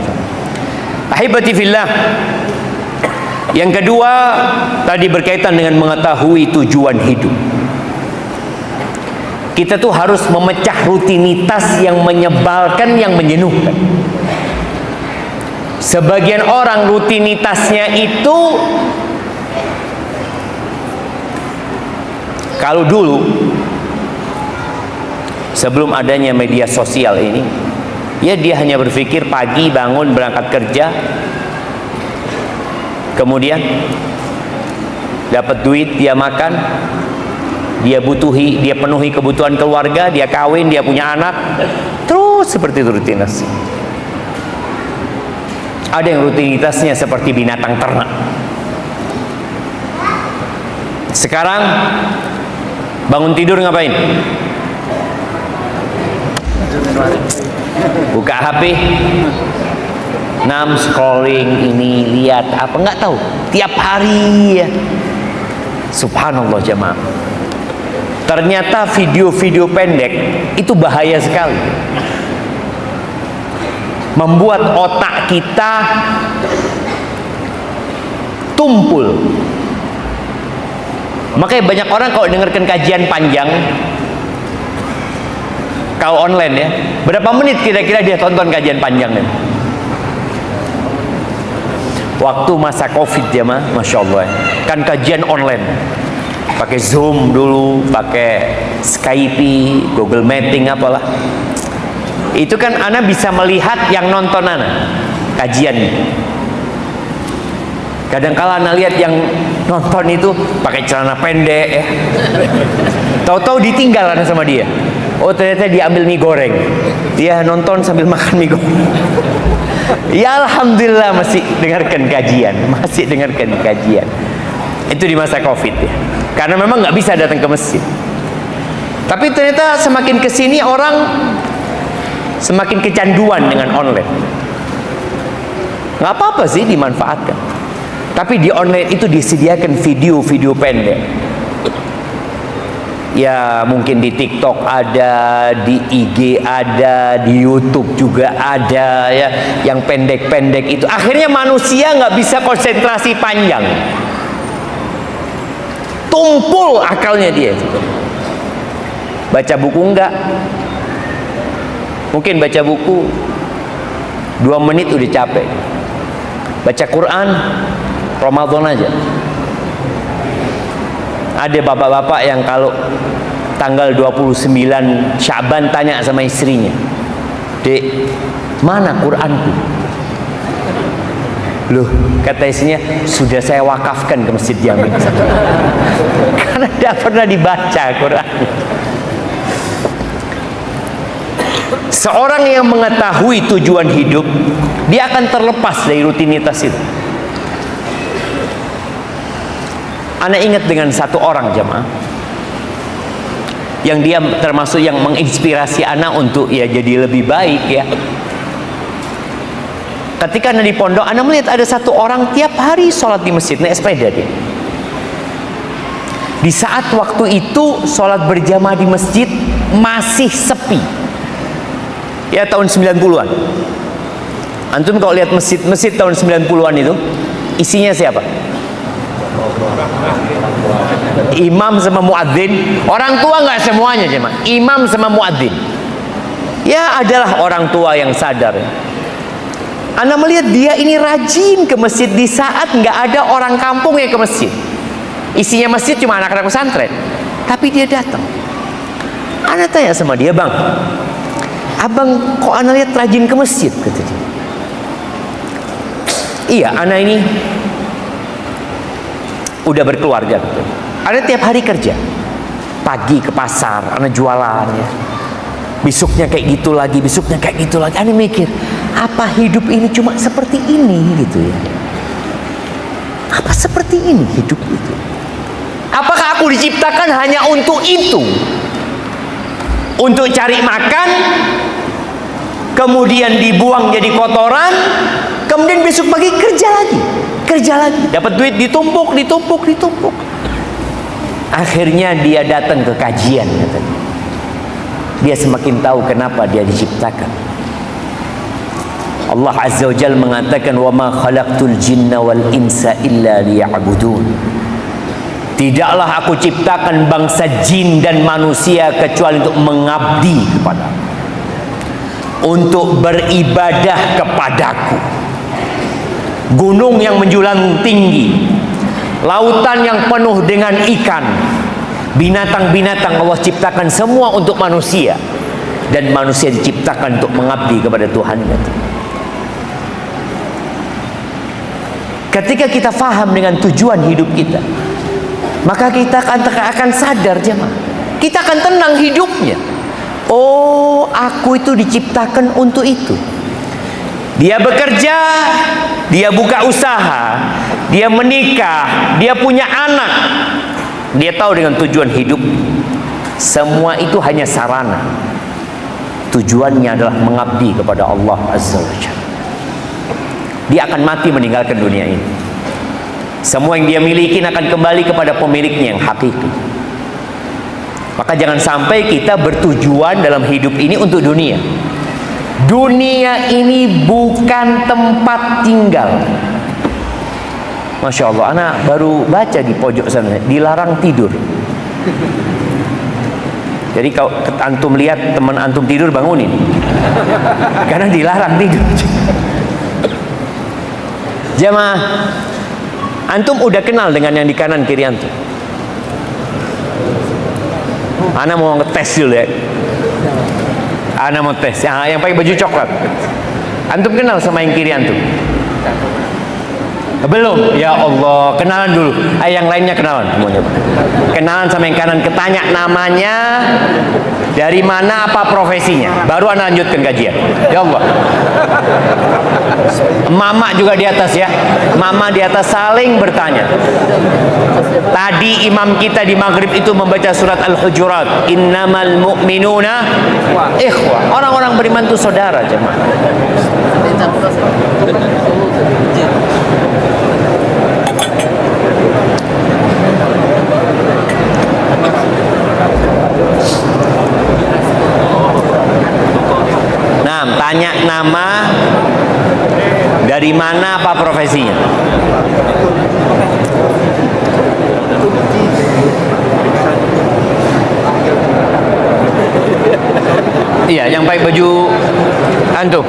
Speaker 1: Ahibati fillah, yang kedua tadi berkaitan dengan mengetahui tujuan hidup. Kita tuh harus memecah rutinitas yang menyebalkan, yang menjenuhkan. Sebagian orang rutinitasnya itu, kalau dulu sebelum adanya media sosial ini, Ya, dia hanya berpikir pagi bangun berangkat kerja, kemudian dapat duit, dia makan, dia penuhi kebutuhan keluarga, dia kawin, dia punya anak, terus seperti itu rutinitas. Ada yang rutinitasnya seperti binatang ternak. Sekarang bangun tidur ngapain? Buka HP, scrolling, ini lihat apa, nggak tahu, tiap hari ya. Subhanallah jemaah. Ternyata video-video pendek itu bahaya sekali, membuat otak kita tumpul. Makanya banyak orang kalau dengarkan kajian panjang, kalau online ya, berapa menit kira-kira dia tonton kajian panjang ini? Waktu masa Covid ya mah, Masya Allah ya. Kan kajian online, pakai Zoom dulu, pakai Skype, Google Meeting apalah. Itu kan ana bisa melihat yang nonton ana kajiannya. Kadang-kala ana lihat yang nonton itu pakai celana pendek ya. Tahu-tahu ditinggal ana sama dia. Oh, ternyata dia ambil mie goreng. Dia nonton sambil makan mie goreng. Ya alhamdulillah masih dengarkan kajian, Itu di masa Covid ya. Karena memang nggak bisa datang ke masjid. Tapi ternyata semakin kesini orang semakin kecanduan dengan online. Nggak apa-apa sih dimanfaatkan. Tapi di online itu disediakan video-video pendek. Ya mungkin di TikTok ada, di IG ada, di YouTube juga ada ya, yang pendek-pendek itu. Akhirnya manusia nggak bisa konsentrasi panjang. Tumpul akalnya dia. Baca buku enggak? Mungkin baca buku 2 menit udah capek. Baca Quran Ramadan aja. Ada bapak-bapak yang kalau tanggal 29 Sya'ban tanya sama istrinya, "Dek, mana Quranku?" Loh, kata istrinya, "Sudah saya wakafkan ke Masjid Jami." Karena tidak pernah dibaca Quran. Seorang yang mengetahui tujuan hidup, dia akan terlepas dari rutinitas itu. Ana ingat dengan satu orang jemaah, yang dia termasuk yang menginspirasi ana untuk ya jadi lebih baik ya. Ketika ana di pondok, ana melihat ada satu orang tiap hari sholat di masjid, naik sepeda dia. Di saat waktu itu sholat berjamaah di masjid masih sepi. Ya tahun 90-an. Antum kalau lihat masjid tahun 90-an itu isinya siapa? Imam sama muadzin. Orang tua nggak semuanya cuma imam sama muadzin. Ya adalah orang tua yang sadar. Anda melihat dia ini rajin ke masjid di saat nggak ada orang kampung yang ke masjid. Isinya masjid cuma anak-anak pesantren, tapi dia datang. Anda tanya sama dia, "Bang, abang kok Anda lihat rajin ke masjid?" kata dia. "Iya, Anda ini udah berkeluarga." Ada tiap hari kerja, pagi ke pasar, anak jualan ya. Besoknya kayak gitu lagi, besoknya kayak gitu lagi. Anak mikir, apa hidup ini cuma seperti ini gitu ya? Apa seperti ini hidup itu? Apakah aku diciptakan hanya untuk itu? Untuk cari makan, kemudian dibuang jadi kotoran, kemudian besok pagi kerja lagi, dapat duit ditumpuk. Akhirnya dia datang ke kajian, katanya. Dia semakin tahu kenapa dia diciptakan. Allah Azza wa Jalla mengatakan, "Wa ma khalaqtul jinna wal insa illa liya'budun." Tidaklah aku ciptakan bangsa jin dan manusia kecuali untuk mengabdi kepadaku, untuk beribadah kepadaku. Gunung yang menjulang tinggi, lautan yang penuh dengan ikan, binatang-binatang Allah ciptakan semua untuk manusia. dan manusia diciptakan untuk mengabdi kepada Tuhannya. Ketika kita faham dengan tujuan hidup kita, maka kita akan sadar jemaah, kita akan tenang hidupnya. Oh, aku itu diciptakan untuk itu. Dia bekerja, dia buka usaha, dia menikah, dia punya anak. Dia tahu dengan tujuan hidup. Semua itu hanya sarana. Tujuannya adalah mengabdi kepada Allah Azza wa Jalla. Dia akan mati meninggalkan dunia ini. Semua yang dia miliki akan kembali kepada pemiliknya yang hakiki. Maka jangan sampai kita bertujuan dalam hidup ini untuk dunia. Dunia ini bukan tempat tinggal. Masya Allah, anak baru baca di pojok sana, dilarang tidur. Jadi kalau antum lihat teman antum tidur, bangunin. Karena dilarang tidur. Jamaah, antum udah kenal dengan yang di kanan kiri antum? Ana mau ngetes dulu ya. Ana mau tes. Yang pakai baju coklat. Antum kenal sama yang kiri antum? Belum? Ya Allah, kenalan dulu. Yang lainnya kenalan semuanya. Kenalan sama yang kanan, ketanya namanya, dari mana, apa profesinya. Baru ana lanjutkan kajian. Ya Allah. Mama juga di atas ya. Mama di atas saling bertanya. Tadi imam kita di maghrib itu membaca surat Al-Hujurat. Innamal mu'minuna ikhwah. Orang-orang beriman itu saudara jemaah. Nah, tanya nama, dari mana, apa profesinya. Iya, yang pakai baju antum.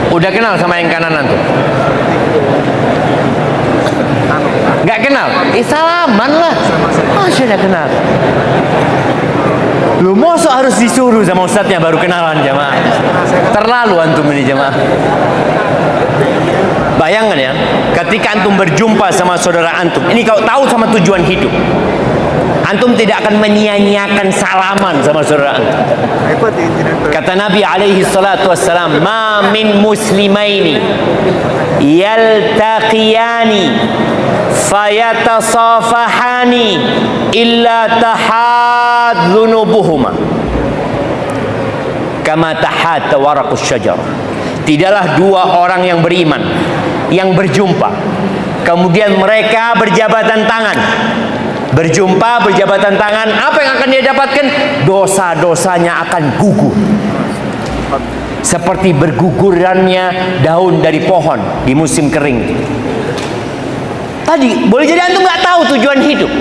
Speaker 1: Udah kenal sama yang kanan antum? Nggak kenal? Salaman lah. Sudah kenal. Lu mosok harus disuruh sama ustadznya baru kenalan jamaah. Terlalu antum ini jamaah. Bayangkan ya, ketika antum berjumpa sama saudara antum, ini kalau tahu sama tujuan hidup, antum tidak akan menyia-nyiakan salaman sama saudara antum. Kata Nabi alaihi salatu wassalam, ma min muslimaini yaltaqiyani fayatasafahani illa tahad dhunubuhuma kama tahad waraqus syajar. Tidaklah dua orang yang beriman yang berjumpa kemudian mereka berjabatan tangan. Berjumpa, berjabatan tangan, apa yang akan dia dapatkan? Dosa-dosanya akan gugur seperti bergugurannya daun dari pohon di musim kering. Tadi boleh jadi antum nggak tahu tujuan hidup,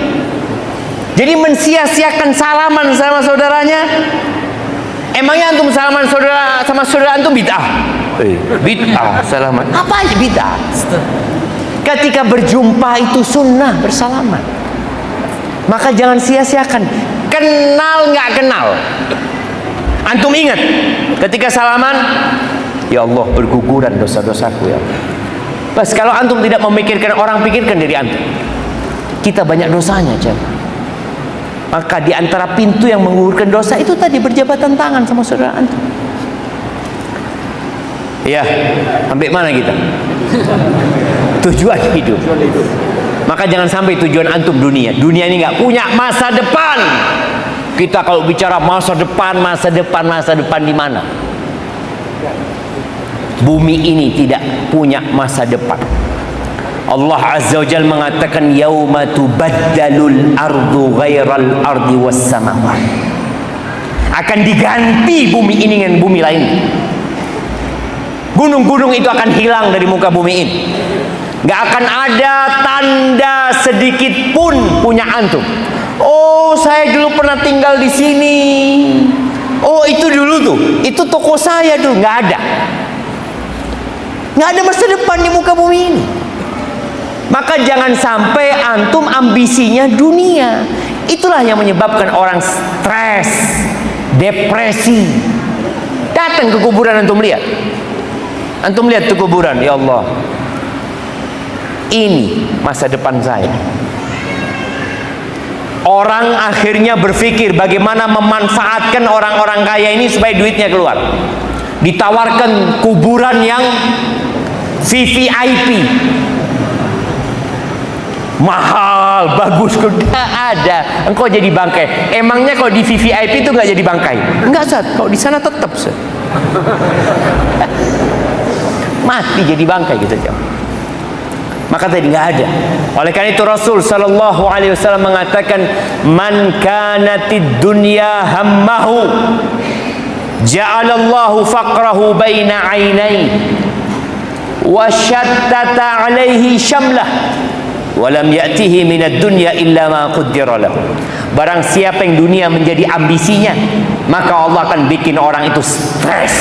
Speaker 1: jadi mensia-siakan salaman sama saudaranya. Emangnya antum salaman sama saudara antum bid'ah? Bid'ah salaman. Apa aja bid'ah? Ketika berjumpa itu sunnah bersalaman. Maka jangan sia-siakan. Kenal nggak kenal, antum ingat ketika salaman, ya Allah berguguran dosa-dosaku ya. Bas, kalau antum tidak memikirkan orang, pikirkan diri antum. Kita banyak dosanya jemaah. Maka di antara pintu yang menggugurkan dosa itu tadi berjabatan tangan sama saudara antum. Ya, sampai mana kita? Tujuan hidup. Maka jangan sampai tujuan antum dunia. Dunia ini nggak punya masa depan. Kita kalau bicara masa depan di mana? Bumi ini tidak punya masa depan. Allah Azza wa Jalla mengatakan yauma tubaddalul ardu ghairal ardi was samawat. Akan diganti bumi ini dengan bumi lain. Gunung-gunung itu akan hilang dari muka bumi ini. Gak akan ada tanda sedikit pun punya antum. Oh, saya dulu pernah tinggal di sini. Oh, itu dulu tuh. Itu toko saya dulu. Gak ada. Gak ada masa depan di muka bumi ini. Maka jangan sampai antum ambisinya dunia. Itulah yang menyebabkan orang stres, depresi. Datang ke kuburan, antum lihat tuh kuburan, ya Allah, ini masa depan saya. Orang akhirnya berpikir bagaimana memanfaatkan orang-orang kaya ini supaya duitnya keluar. Ditawarkan kuburan yang VVIP, mahal, bagus, tidak ada. Engkau jadi bangkai. Emangnya kalau di VVIP itu nggak jadi bangkai? Enggak, Ustaz. Kalau di sana tetap, Ustaz. Mati jadi bangkai gitu aja. Maka tadi nggak ada. Oleh karena itu Rasul sallallahu alaihi wasallam mengatakan, man kanatid dunya hammahu ja'alallahu faqrahu baina 'ainai wa syattata 'alaihi syamlah wa lam ya'tihi minad dunya illa ma qaddara lahu. Barang siapa yang dunia menjadi ambisinya, maka Allah akan bikin orang itu stres,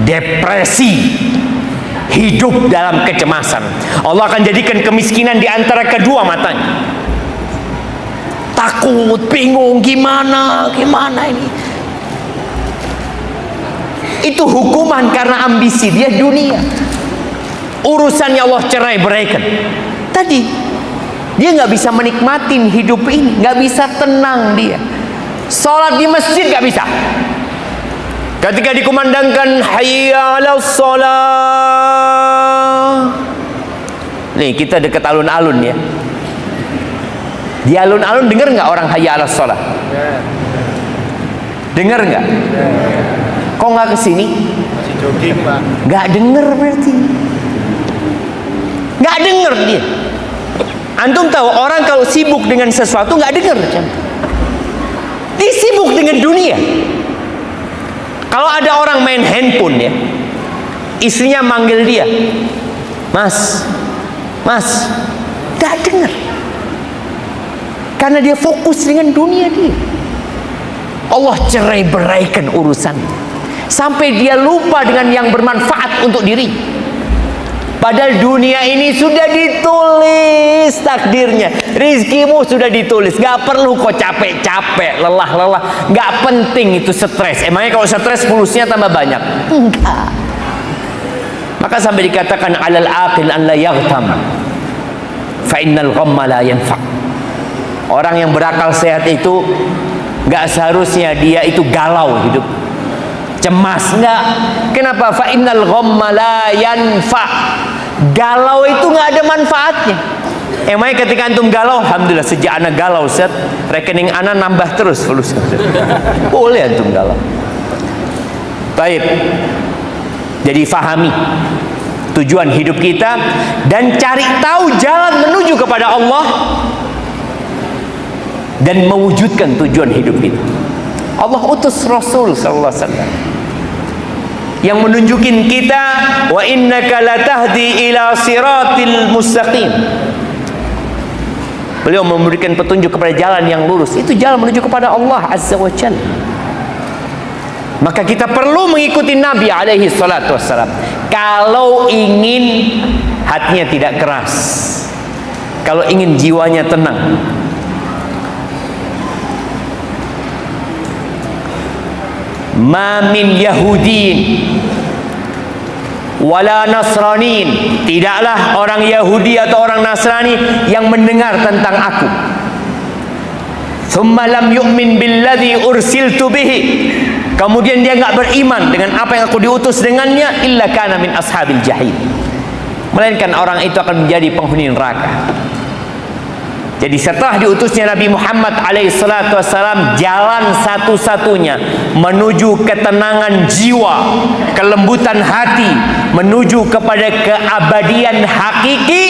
Speaker 1: depresi, hidup dalam kecemasan. Allah akan jadikan kemiskinan di antara kedua matanya. Takut, bingung, gimana ini. Itu hukuman karena ambisi dia dunia. Urusannya Allah cerai beraikan. Tadi dia nggak bisa menikmatin hidup ini, nggak bisa tenang dia. Sholat di masjid nggak bisa. Ketika dikumandangkan hayya 'alas shalah. Nih kita dekat alun-alun ya. Di alun-alun dengar nggak orang hayya 'alas shalah? Dengar nggak? Kok nggak kesini?
Speaker 2: Masih jogging, Pak.
Speaker 1: Nggak denger berarti. Nggak denger dia. Antum tahu orang kalau sibuk dengan sesuatu nggak denger. Dia sibuk dengan dunia. Kalau ada orang main handphone ya, istrinya manggil dia, Mas, nggak dengar, karena dia fokus dengan dunia dia. Allah cerai beraikan urusan, sampai dia lupa dengan yang bermanfaat untuk diri. Padahal dunia ini sudah ditulis takdirnya, rizkimu sudah ditulis, gak perlu kok capek-capek, lelah-lelah, gak penting itu stres. Emangnya kalau stres pulusnya tambah banyak? Enggak. Maka sampai dikatakan alal aqil an la yaghtam fa innal ghamma la yanfa. Orang yang berakal sehat itu gak seharusnya dia itu galau hidup, cemas, enggak. Kenapa? Fa innal ghamma la yanfa. Galau itu nggak ada manfaatnya. Emangnya ketika antum galau, alhamdulillah sejak anak galau, Ustaz, rekening anak nambah terus fulusnya. Boleh antum galau. Baik. Jadi fahami tujuan hidup kita dan cari tahu jalan menuju kepada Allah dan mewujudkan tujuan hidup kita. Allah utus Rasul sallallahu alaihi wasallam yang menunjukin kita, wa innaka latahdi ila siratil mustaqim. Beliau memberikan petunjuk kepada jalan yang lurus. Itu jalan menuju kepada Allah Azza wa Jalla. Maka kita perlu mengikuti Nabi alaihi salatu wassalam kalau ingin hatinya tidak keras, kalau ingin jiwanya tenang. Ma min Yahudin wala Nasranin, tidaklah orang Yahudi atau orang Nasrani yang mendengar tentang aku, thumma lam yu'min billadhi ursiltu bihi, kemudian dia enggak beriman dengan apa yang aku diutus dengannya, illa kana min ashabil jahim, melainkan orang itu akan menjadi penghuni neraka. Jadi setelah diutusnya Nabi Muhammad alaihissalatu wassalam, jalan satu-satunya menuju ketenangan jiwa, kelembutan hati, menuju kepada keabadian hakiki,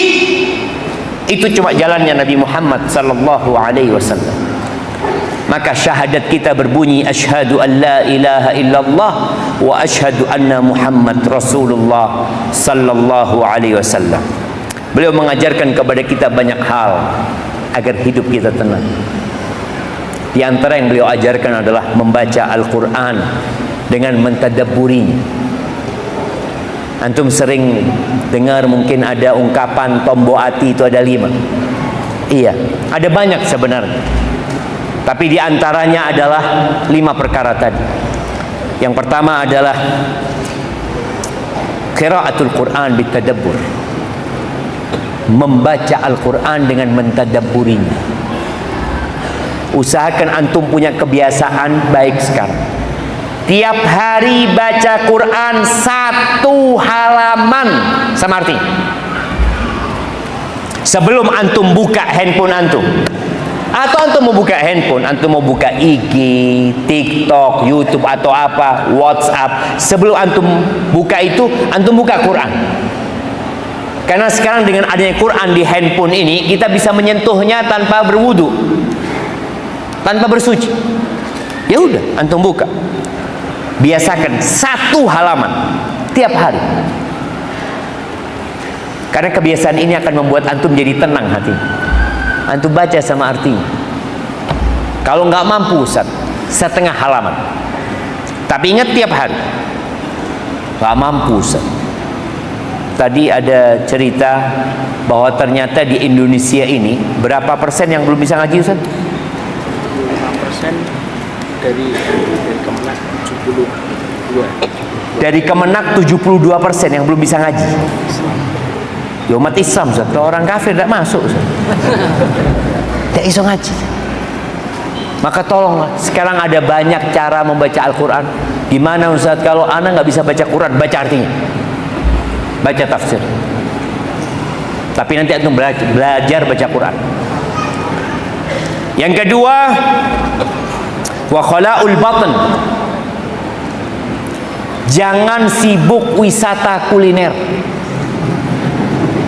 Speaker 1: itu cuma jalannya Nabi Muhammad sallallahu alaihi wasallam. Maka syahadat kita berbunyi, asyhadu an la ilaha illallah wa asyhadu anna Muhammad Rasulullah sallallahu alaihi wasallam. Beliau mengajarkan kepada kita banyak hal agar hidup kita tenang. Di antara yang beliau ajarkan adalah membaca Al-Quran dengan mentadabburinya. Antum sering dengar mungkin ada ungkapan tombo ati itu ada 5. Iya, ada banyak sebenarnya. Tapi di antaranya adalah 5 perkara tadi. Yang pertama adalah qiraatul Quran bitadabbur, membaca Al-Quran dengan mentadabburinya. Usahakan antum punya kebiasaan baik sekarang, tiap hari baca Quran 1 halaman sama arti. Sebelum antum buka handphone antum, atau antum mau buka handphone, antum mau buka IG, TikTok, YouTube atau apa, WhatsApp, sebelum antum buka itu, antum buka Quran. Karena sekarang dengan adanya Quran di handphone ini, kita bisa menyentuhnya tanpa berwudu, tanpa bersuci. Ya udah, antum buka. Biasakan 1 halaman tiap hari. Karena kebiasaan ini akan membuat antum jadi tenang hati. Antum baca sama artinya. Kalau nggak mampu Ustaz, 1/2 halaman. Tapi ingat tiap hari. Nggak mampu Ustaz. Tadi ada cerita bahwa ternyata di Indonesia ini berapa persen yang belum bisa ngaji Ustaz?
Speaker 2: 5% dari Kemenak 72.
Speaker 1: Dari Kemenak 72% yang belum bisa ngaji. Ya umat Islam Ustaz, orang kafir tidak masuk Ustaz. Tidak bisa ngaji. Maka tolonglah, sekarang ada banyak cara membaca Al-Quran. Gimana Ustaz kalau anak nggak bisa baca Quran? Baca artinya, baca tafsir. Tapi nanti antum belajar baca Quran. Yang kedua, wa khala'ul batn, jangan sibuk wisata kuliner.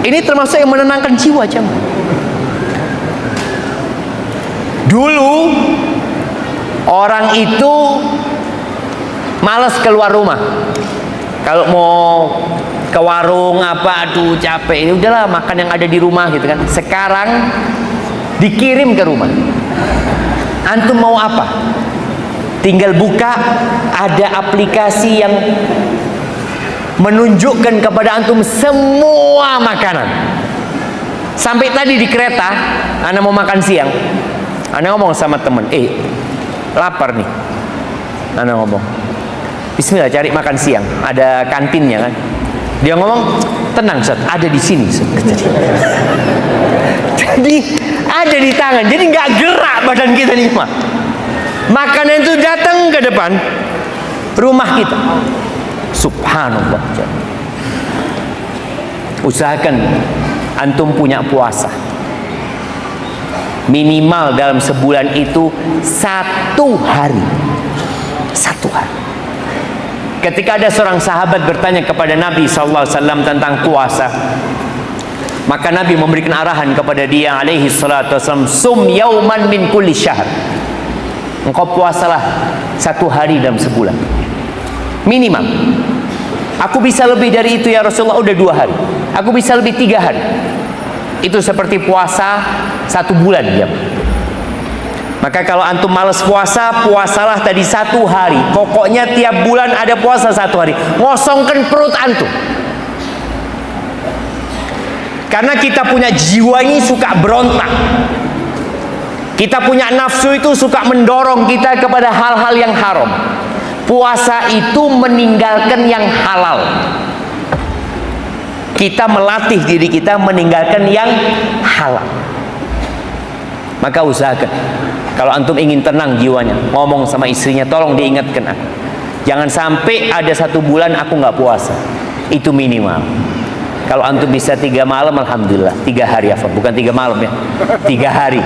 Speaker 1: Ini termasuk yang menenangkan jiwa jemaah. Dulu orang itu malas keluar rumah. Kalau mau ke warung apa, aduh capek, udahlah makan yang ada di rumah gitu kan. Sekarang dikirim ke rumah. Antum mau apa? Tinggal buka, ada aplikasi yang menunjukkan kepada antum semua makanan. Sampai tadi di kereta, ana mau makan siang, ana ngomong sama temen, lapar nih. Ana ngomong, bismillah cari makan siang, ada kantinnya kan. Dia ngomong, tenang Ustaz, ada di sini Ustaz. Jadi ada di tangan, jadi nggak gerak badan kita nih mah. Makanan itu datang ke depan rumah kita. Subhanallah. Usahakan antum punya puasa minimal dalam sebulan itu 1 hari. 1 hari. Ketika ada seorang sahabat bertanya kepada Nabi SAW tentang puasa, maka Nabi memberikan arahan kepada dia alaihi salatu wasallam, sum yauman min kulli syahr. Engkau puasalah 1 hari dalam sebulan minimal. Aku bisa lebih dari itu ya Rasulullah, udah 2 hari. Aku bisa lebih 3 hari. Itu seperti puasa 1 bulan ya. Maka kalau antum malas puasa, puasalah tadi 1 hari. Pokoknya tiap bulan ada puasa 1 hari. Ngosongkan perut antum. Karena kita punya jiwa ini suka berontak. Kita punya nafsu itu suka mendorong kita kepada hal-hal yang haram. Puasa itu meninggalkan yang halal. Kita melatih diri kita meninggalkan yang halal. Maka usahakan, kalau antum ingin tenang jiwanya, ngomong sama istrinya, tolong diingatkan aku. Jangan sampai ada 1 bulan aku nggak puasa. Itu minimal. Kalau antum bisa 3 malam, alhamdulillah. 3 hari apa? Bukan 3 malam ya. 3 hari.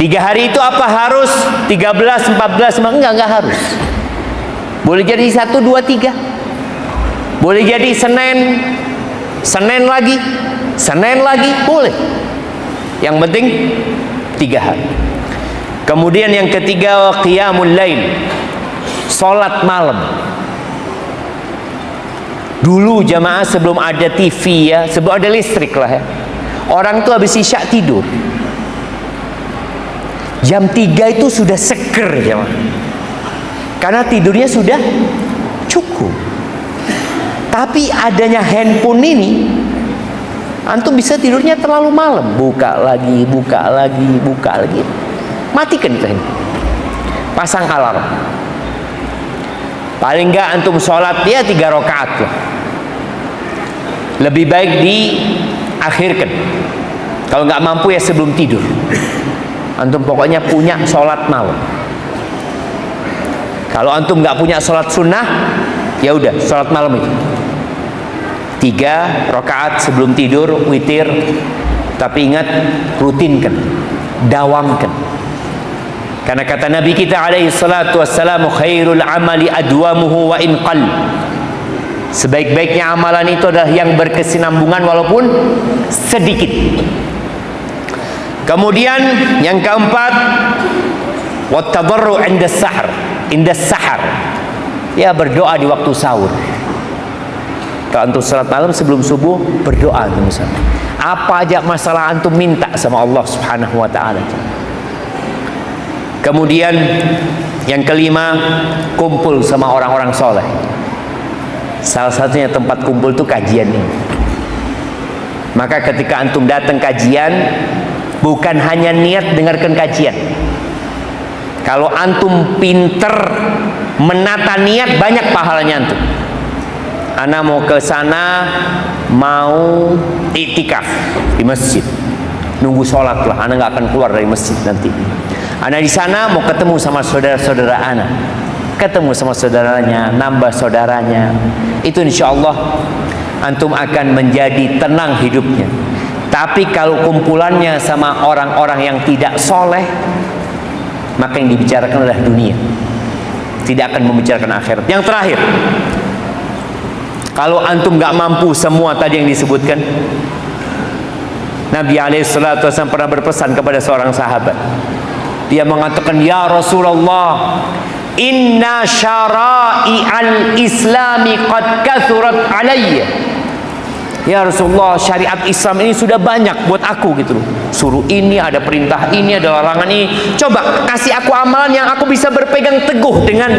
Speaker 1: 3 hari itu apa harus 13, 14? Enggak harus. Boleh jadi 1, 2, 3. Boleh jadi Senin lagi, boleh. Yang penting 3 hari. Kemudian yang ketiga, qiyamul lail, salat malam. Dulu jamaah sebelum ada TV ya, sebelum ada listrik lah ya, orang tuh habis isya tidur. Jam 3 itu sudah seger jamaah. Karena tidurnya sudah cukup. Tapi adanya handphone ini, antum bisa tidurnya terlalu malam. Buka lagi. matikan itu handphone, pasang alarm. Paling enggak antum sholat ya 3 rakaat lah. Lebih baik diakhirkan. Kalau nggak mampu ya sebelum tidur. Antum pokoknya punya sholat malam. Kalau antum nggak punya sholat sunnah, ya udah sholat malam itu 3 rakaat sebelum tidur, witir. Tapi ingat, rutinkan, dawamkan. Karena kata Nabi kita alaihi salatu wassalamu, khairul amali adwamuhu wa in qall. Sebaik-baiknya amalan itu adalah yang berkesinambungan walaupun sedikit. Kemudian yang keempat, wattadarru inda sahar. Ya, berdoa di waktu sahur. Kalau antum salat malam sebelum subuh, berdoa antum misalnya. Apa aja masalah antum minta sama Allah Subhanahu wa taala. Kemudian yang kelima, kumpul sama orang-orang soleh. Salah satunya tempat kumpul itu kajian ini. Maka ketika antum datang kajian, bukan hanya niat dengarkan kajian. Kalau antum pinter menata niat, banyak pahalanya antum. Ana mau ke sana, mau iktikaf di masjid, nunggu sholat lah. Ana nggak akan keluar dari masjid nanti. Ana di sana mau ketemu sama saudara-saudara ana, ketemu sama saudaranya, nambah saudaranya. Itu insya Allah antum akan menjadi tenang hidupnya. Tapi kalau kumpulannya sama orang-orang yang tidak soleh, maka yang dibicarakan adalah dunia, tidak akan membicarakan akhirat. Yang terakhir, kalau antum nggak mampu semua tadi yang disebutkan, Nabi alaihissalatu wasallam pernah berpesan kepada seorang sahabat. Dia mengatakan, ya Rasulullah, inna syara'i al-islami qad kathurat alayya. Ya Rasulullah, syariat Islam ini sudah banyak buat aku gitu loh. Suruh ini, ada perintah ini, ada larangan ini. Coba kasih aku amalan yang aku bisa berpegang teguh dengan,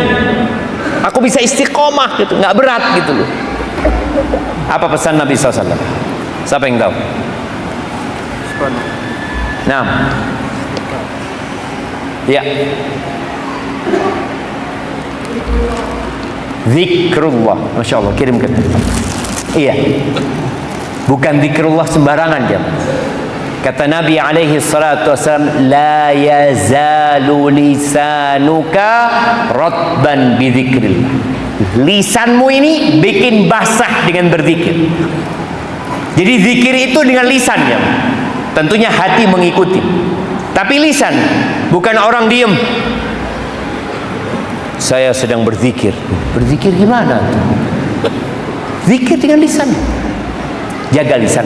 Speaker 1: aku bisa istiqomah gitu, nggak berat gitu loh. Apa pesan Nabi SAW? Siapa yang tahu? Nah, ya, zikrullah. Masya Allah, kirimkan. Iya, bukan zikrullah sembarangan jam. Kata Nabi alaihi salatu wasallam, la yazalu lisanuka ratban bi dzikrillah. Lisanmu ini bikin basah dengan berzikir. Jadi zikir itu dengan lisan ya. Tentunya hati mengikuti. Tapi lisan, bukan orang diem. Saya sedang berzikir. Berzikir gimana? Zikir dengan lisan. Jaga lisan.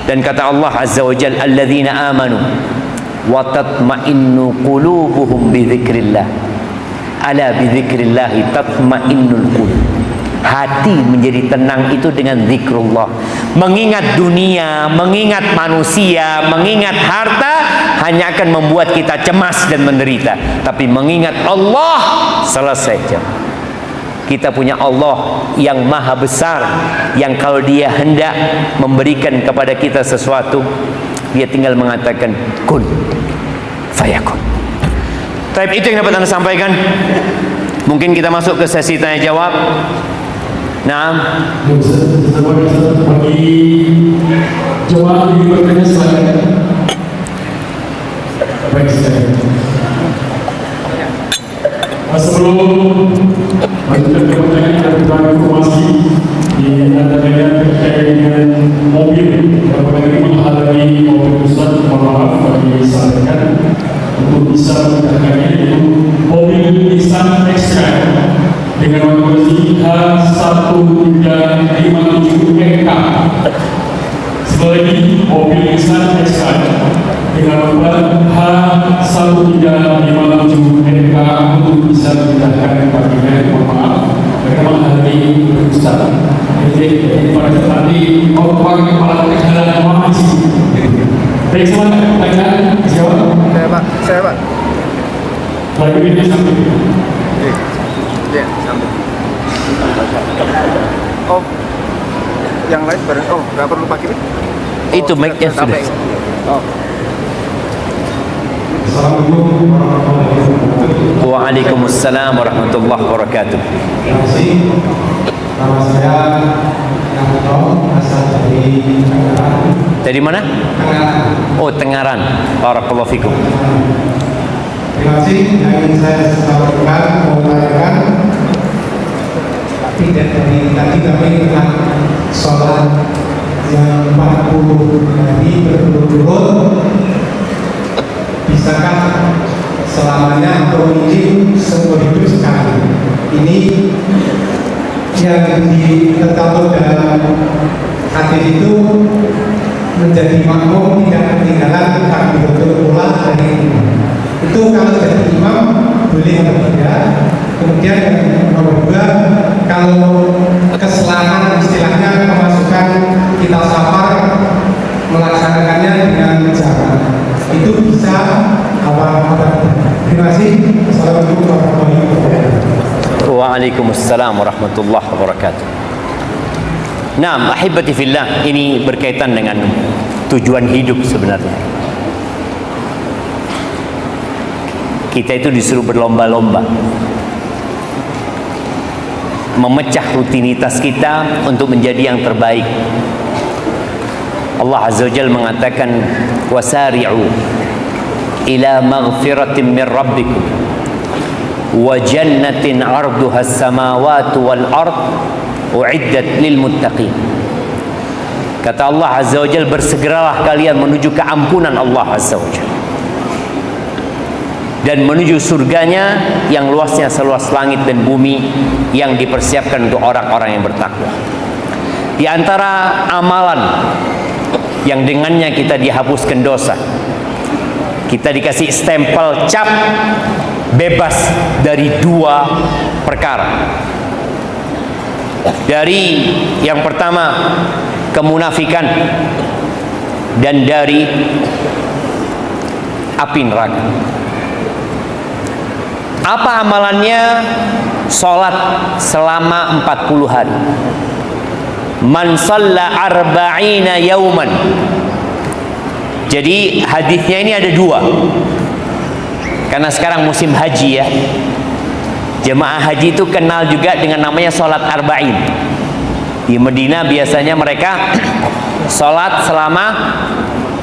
Speaker 1: Dan kata Allah Azza wa Jalla, alladzina amanu wa tatma'innu qulubuhum bi dzikrillah. Ala bi dzikrillah tatma'innul qulub. Hati menjadi tenang itu dengan zikrullah. Mengingat dunia, mengingat manusia, mengingat harta hanya akan membuat kita cemas dan menderita. Tapi mengingat Allah, selesai jam. Kita punya Allah yang maha besar, yang kalau dia hendak memberikan kepada kita sesuatu, dia tinggal mengatakan kun fayakun. Tapi itu yang dapat Anda sampaikan. Mungkin kita masuk ke sesi tanya jawab. Nah,
Speaker 3: bagi jawab di bertanya silakan. Baik, sebelum lanjutkan ke pertanyaan, ada beberapa informasi di antaranya terkait dengan mobil yang menghalangi mobil Ustaz. Mohon maaf bagi sampaikan untuk bisa menggunakannya, yaitu mobil Nissan X-Trail dengan nomor H1357EK. Sekali lagi, mobil Nissan X-Trail dengan nomor H1357EK untuk bisa dipindahkan kepada, mohon maaf, mereka menghalangi Ustaz. Jadi pada nanti orang kepala jalan mohon izin. Baik, silakan pertanyaan jawab.
Speaker 2: Saya Pak.
Speaker 3: Lagi ini sampai.
Speaker 2: Ya, sampai. Oh, yang lain bareng. Oh, nggak perlu pakai ini.
Speaker 1: itu mic-nya sudah.
Speaker 2: Oh.
Speaker 3: Assalamualaikum warahmatullahi wabarakatuh.
Speaker 1: Waalaikumsalam warahmatullahi wabarakatuh.
Speaker 3: Terima kasih. Nama saya Yanto, asal dari Tengaran.
Speaker 1: Dari mana?
Speaker 3: Tengaran.
Speaker 1: Oh, Tengaran. Barakallahu fikum.
Speaker 3: Terima kasih. Yang ingin saya sampaikan, mau tanyakan tidak dari tadi kami tentang sholat yang 40 hari berturut-turut, bisakah selamanya atau mungkin seumur hidup sekali? Ini yang tercantum dalam hadis itu menjadi makmum tidak ketinggalan takbiratul ula dari itu. Kalau jadi imam boleh atau tidak? Kemudian yang nomor 2, kalau keselamatan istilahnya pemasukan kita safar melaksanakannya dengan jarak itu bisa apa? Terima kasih. Assalamualaikum warahmatullahi wabarakatuh.
Speaker 1: Waalaikumsalam warahmatullahi wabarakatuh. Nah, ahibati fillah, ini berkaitan dengan tujuan hidup sebenarnya. Kita itu disuruh berlomba-lomba memecah rutinitas kita untuk menjadi yang terbaik. Allah Azza wa Jalla mengatakan, wasari'u ila maghfiratin min rabbikum wa jannatin 'arduha as-samawati wal ard u'iddat lil muttaqin. Kata Allah Azza wa Jalla, bersegeralah kalian menuju keampunan Allah Azza wa Jalla dan menuju surganya yang luasnya seluas langit dan bumi, yang dipersiapkan untuk orang-orang yang bertakwa. Di antara amalan yang dengannya kita dihapuskan dosa, kita dikasih stempel cap bebas dari 2 perkara. Dari yang pertama kemunafikan, dan dari api neraka. Apa amalannya? Salat selama 40 hari. Man shalla arba'ina yauman. Jadi hadisnya ini ada 2. Karena sekarang musim haji ya. Jemaah haji itu kenal juga dengan namanya salat arba'in. Di Madinah biasanya mereka salat selama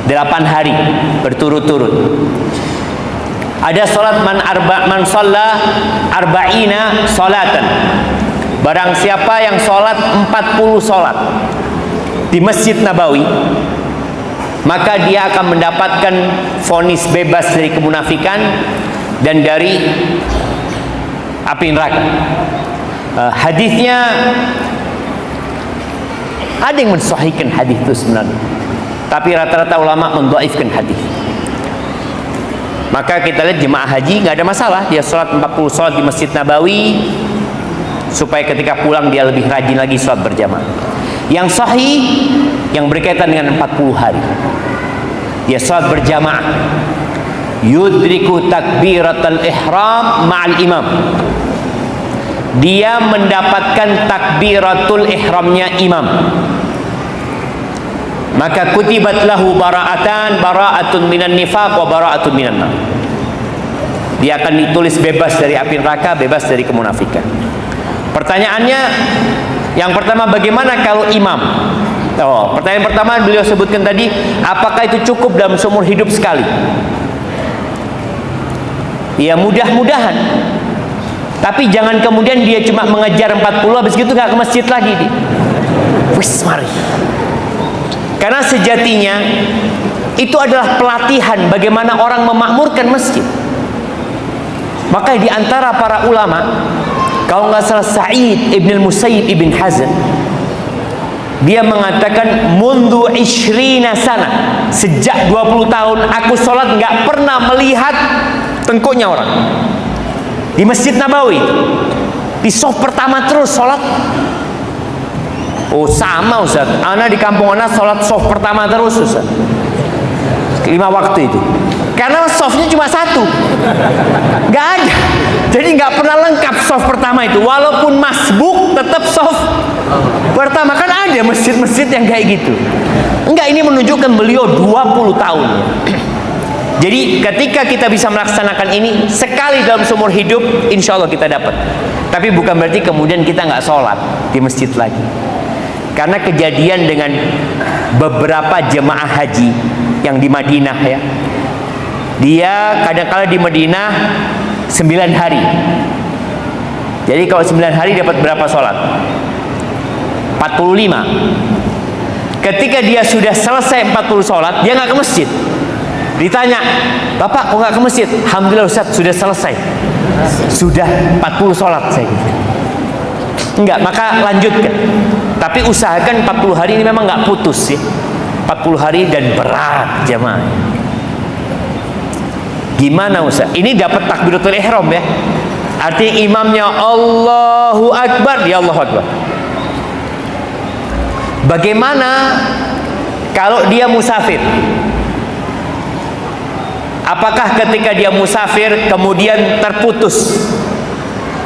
Speaker 1: 8 hari berturut-turut. Ada salat man shalla arba'ina salatan. Barang siapa yang salat 40 salat di Masjid Nabawi, maka dia akan mendapatkan vonis bebas dari kemunafikan dan dari api neraka. Hadisnya ada yang mensahihkan hadis itu sebenarnya, tapi rata-rata ulama mendhaifkan hadis. Maka kita lihat jemaah haji nggak ada masalah, dia sholat 40 sholat di Masjid Nabawi supaya ketika pulang dia lebih rajin lagi sholat berjamaah. Yang sahih yang berkaitan dengan 40 hari, dia sholat berjamaah, yudriku takbiratul ihram ma'al imam, dia mendapatkan takbiratul ihramnya imam, maka kutibat lahu bara'atun minan nifaq wa bara'atun minan nar. Dia akan ditulis bebas dari api neraka, bebas dari kemunafikan. Pertanyaannya yang pertama, bagaimana kalau imam? Pertanyaan pertama beliau sebutkan tadi, apakah itu cukup dalam seumur hidup sekali? Ya mudah-mudahan. Tapi jangan kemudian dia cuma mengejar 40 habis gitu nggak ke masjid lagi dia. Wis mari. Karena sejatinya itu adalah pelatihan bagaimana orang memakmurkan masjid. Maka di antara para ulama, kalau nggak salah Sa'id ibn al-Musayyib ibn Hazm, dia mengatakan mundu 20 sana, sejak 20 tahun aku sholat nggak pernah melihat tengkuknya orang di Masjid Nabawi. Di shaf pertama terus sholat. Oh sama Ustaz, ana di kampung ana sholat shaf pertama terus Ustaz, 5 waktu itu. Karena shafnya cuma 1, nggak ada. Jadi nggak pernah lengkap shaf pertama itu. Walaupun masbuk tetap shaf pertama. Kan ada masjid-masjid yang kayak gitu. Enggak, ini menunjukkan beliau 20 tahun. Jadi ketika kita bisa melaksanakan ini sekali dalam seumur hidup, insya Allah kita dapat. Tapi bukan berarti kemudian kita nggak sholat di masjid lagi. Karena kejadian dengan beberapa jemaah haji yang di Madinah ya, dia kadang-kala di Madinah 9 hari. Jadi kalau 9 hari dapat berapa sholat? 45. Ketika dia sudah selesai 40 sholat, dia nggak ke masjid. Ditanya, Bapak kok nggak ke masjid? Alhamdulillah Ustaz, sudah selesai. Sudah 40 sholat saya gitu. Enggak, maka lanjutkan. Tapi usahakan 40 hari ini memang nggak putus ya. 40 hari dan berat jemaah. Gimana Ustaz? Ini dapat takbiratul ihram ya. Artinya imamnya Allahu Akbar, ya Allahu Akbar. Bagaimana kalau dia musafir? Apakah ketika dia musafir kemudian terputus,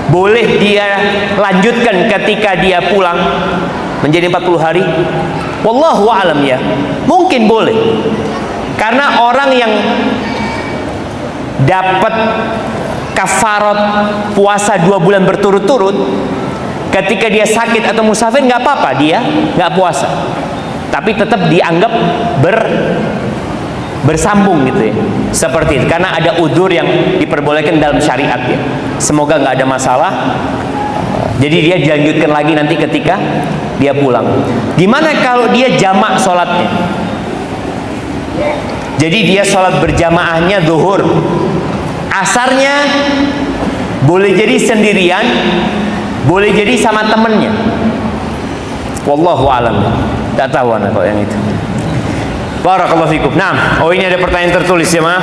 Speaker 1: boleh dia lanjutkan ketika dia pulang menjadi 40 hari? Wallahu a'lam ya. Mungkin boleh. Karena orang yang dapat kafarat puasa 2 bulan berturut-turut, ketika dia sakit atau musafir nggak apa-apa, dia nggak puasa, tapi tetap dianggap bersambung gitu ya, seperti itu, karena ada udzur yang diperbolehkan dalam syariat ya. Semoga nggak ada masalah. Jadi dia dilanjutkan lagi nanti ketika dia pulang. Gimana kalau dia jamak sholatnya? Jadi dia sholat berjamaahnya zuhur, asarnya boleh jadi sendirian, boleh jadi sama temennya. Wallahu alam. Tak tahu anak kok yang itu. Barakallahu fikum. Nah, oh ini ada pertanyaan tertulis ya, Ma.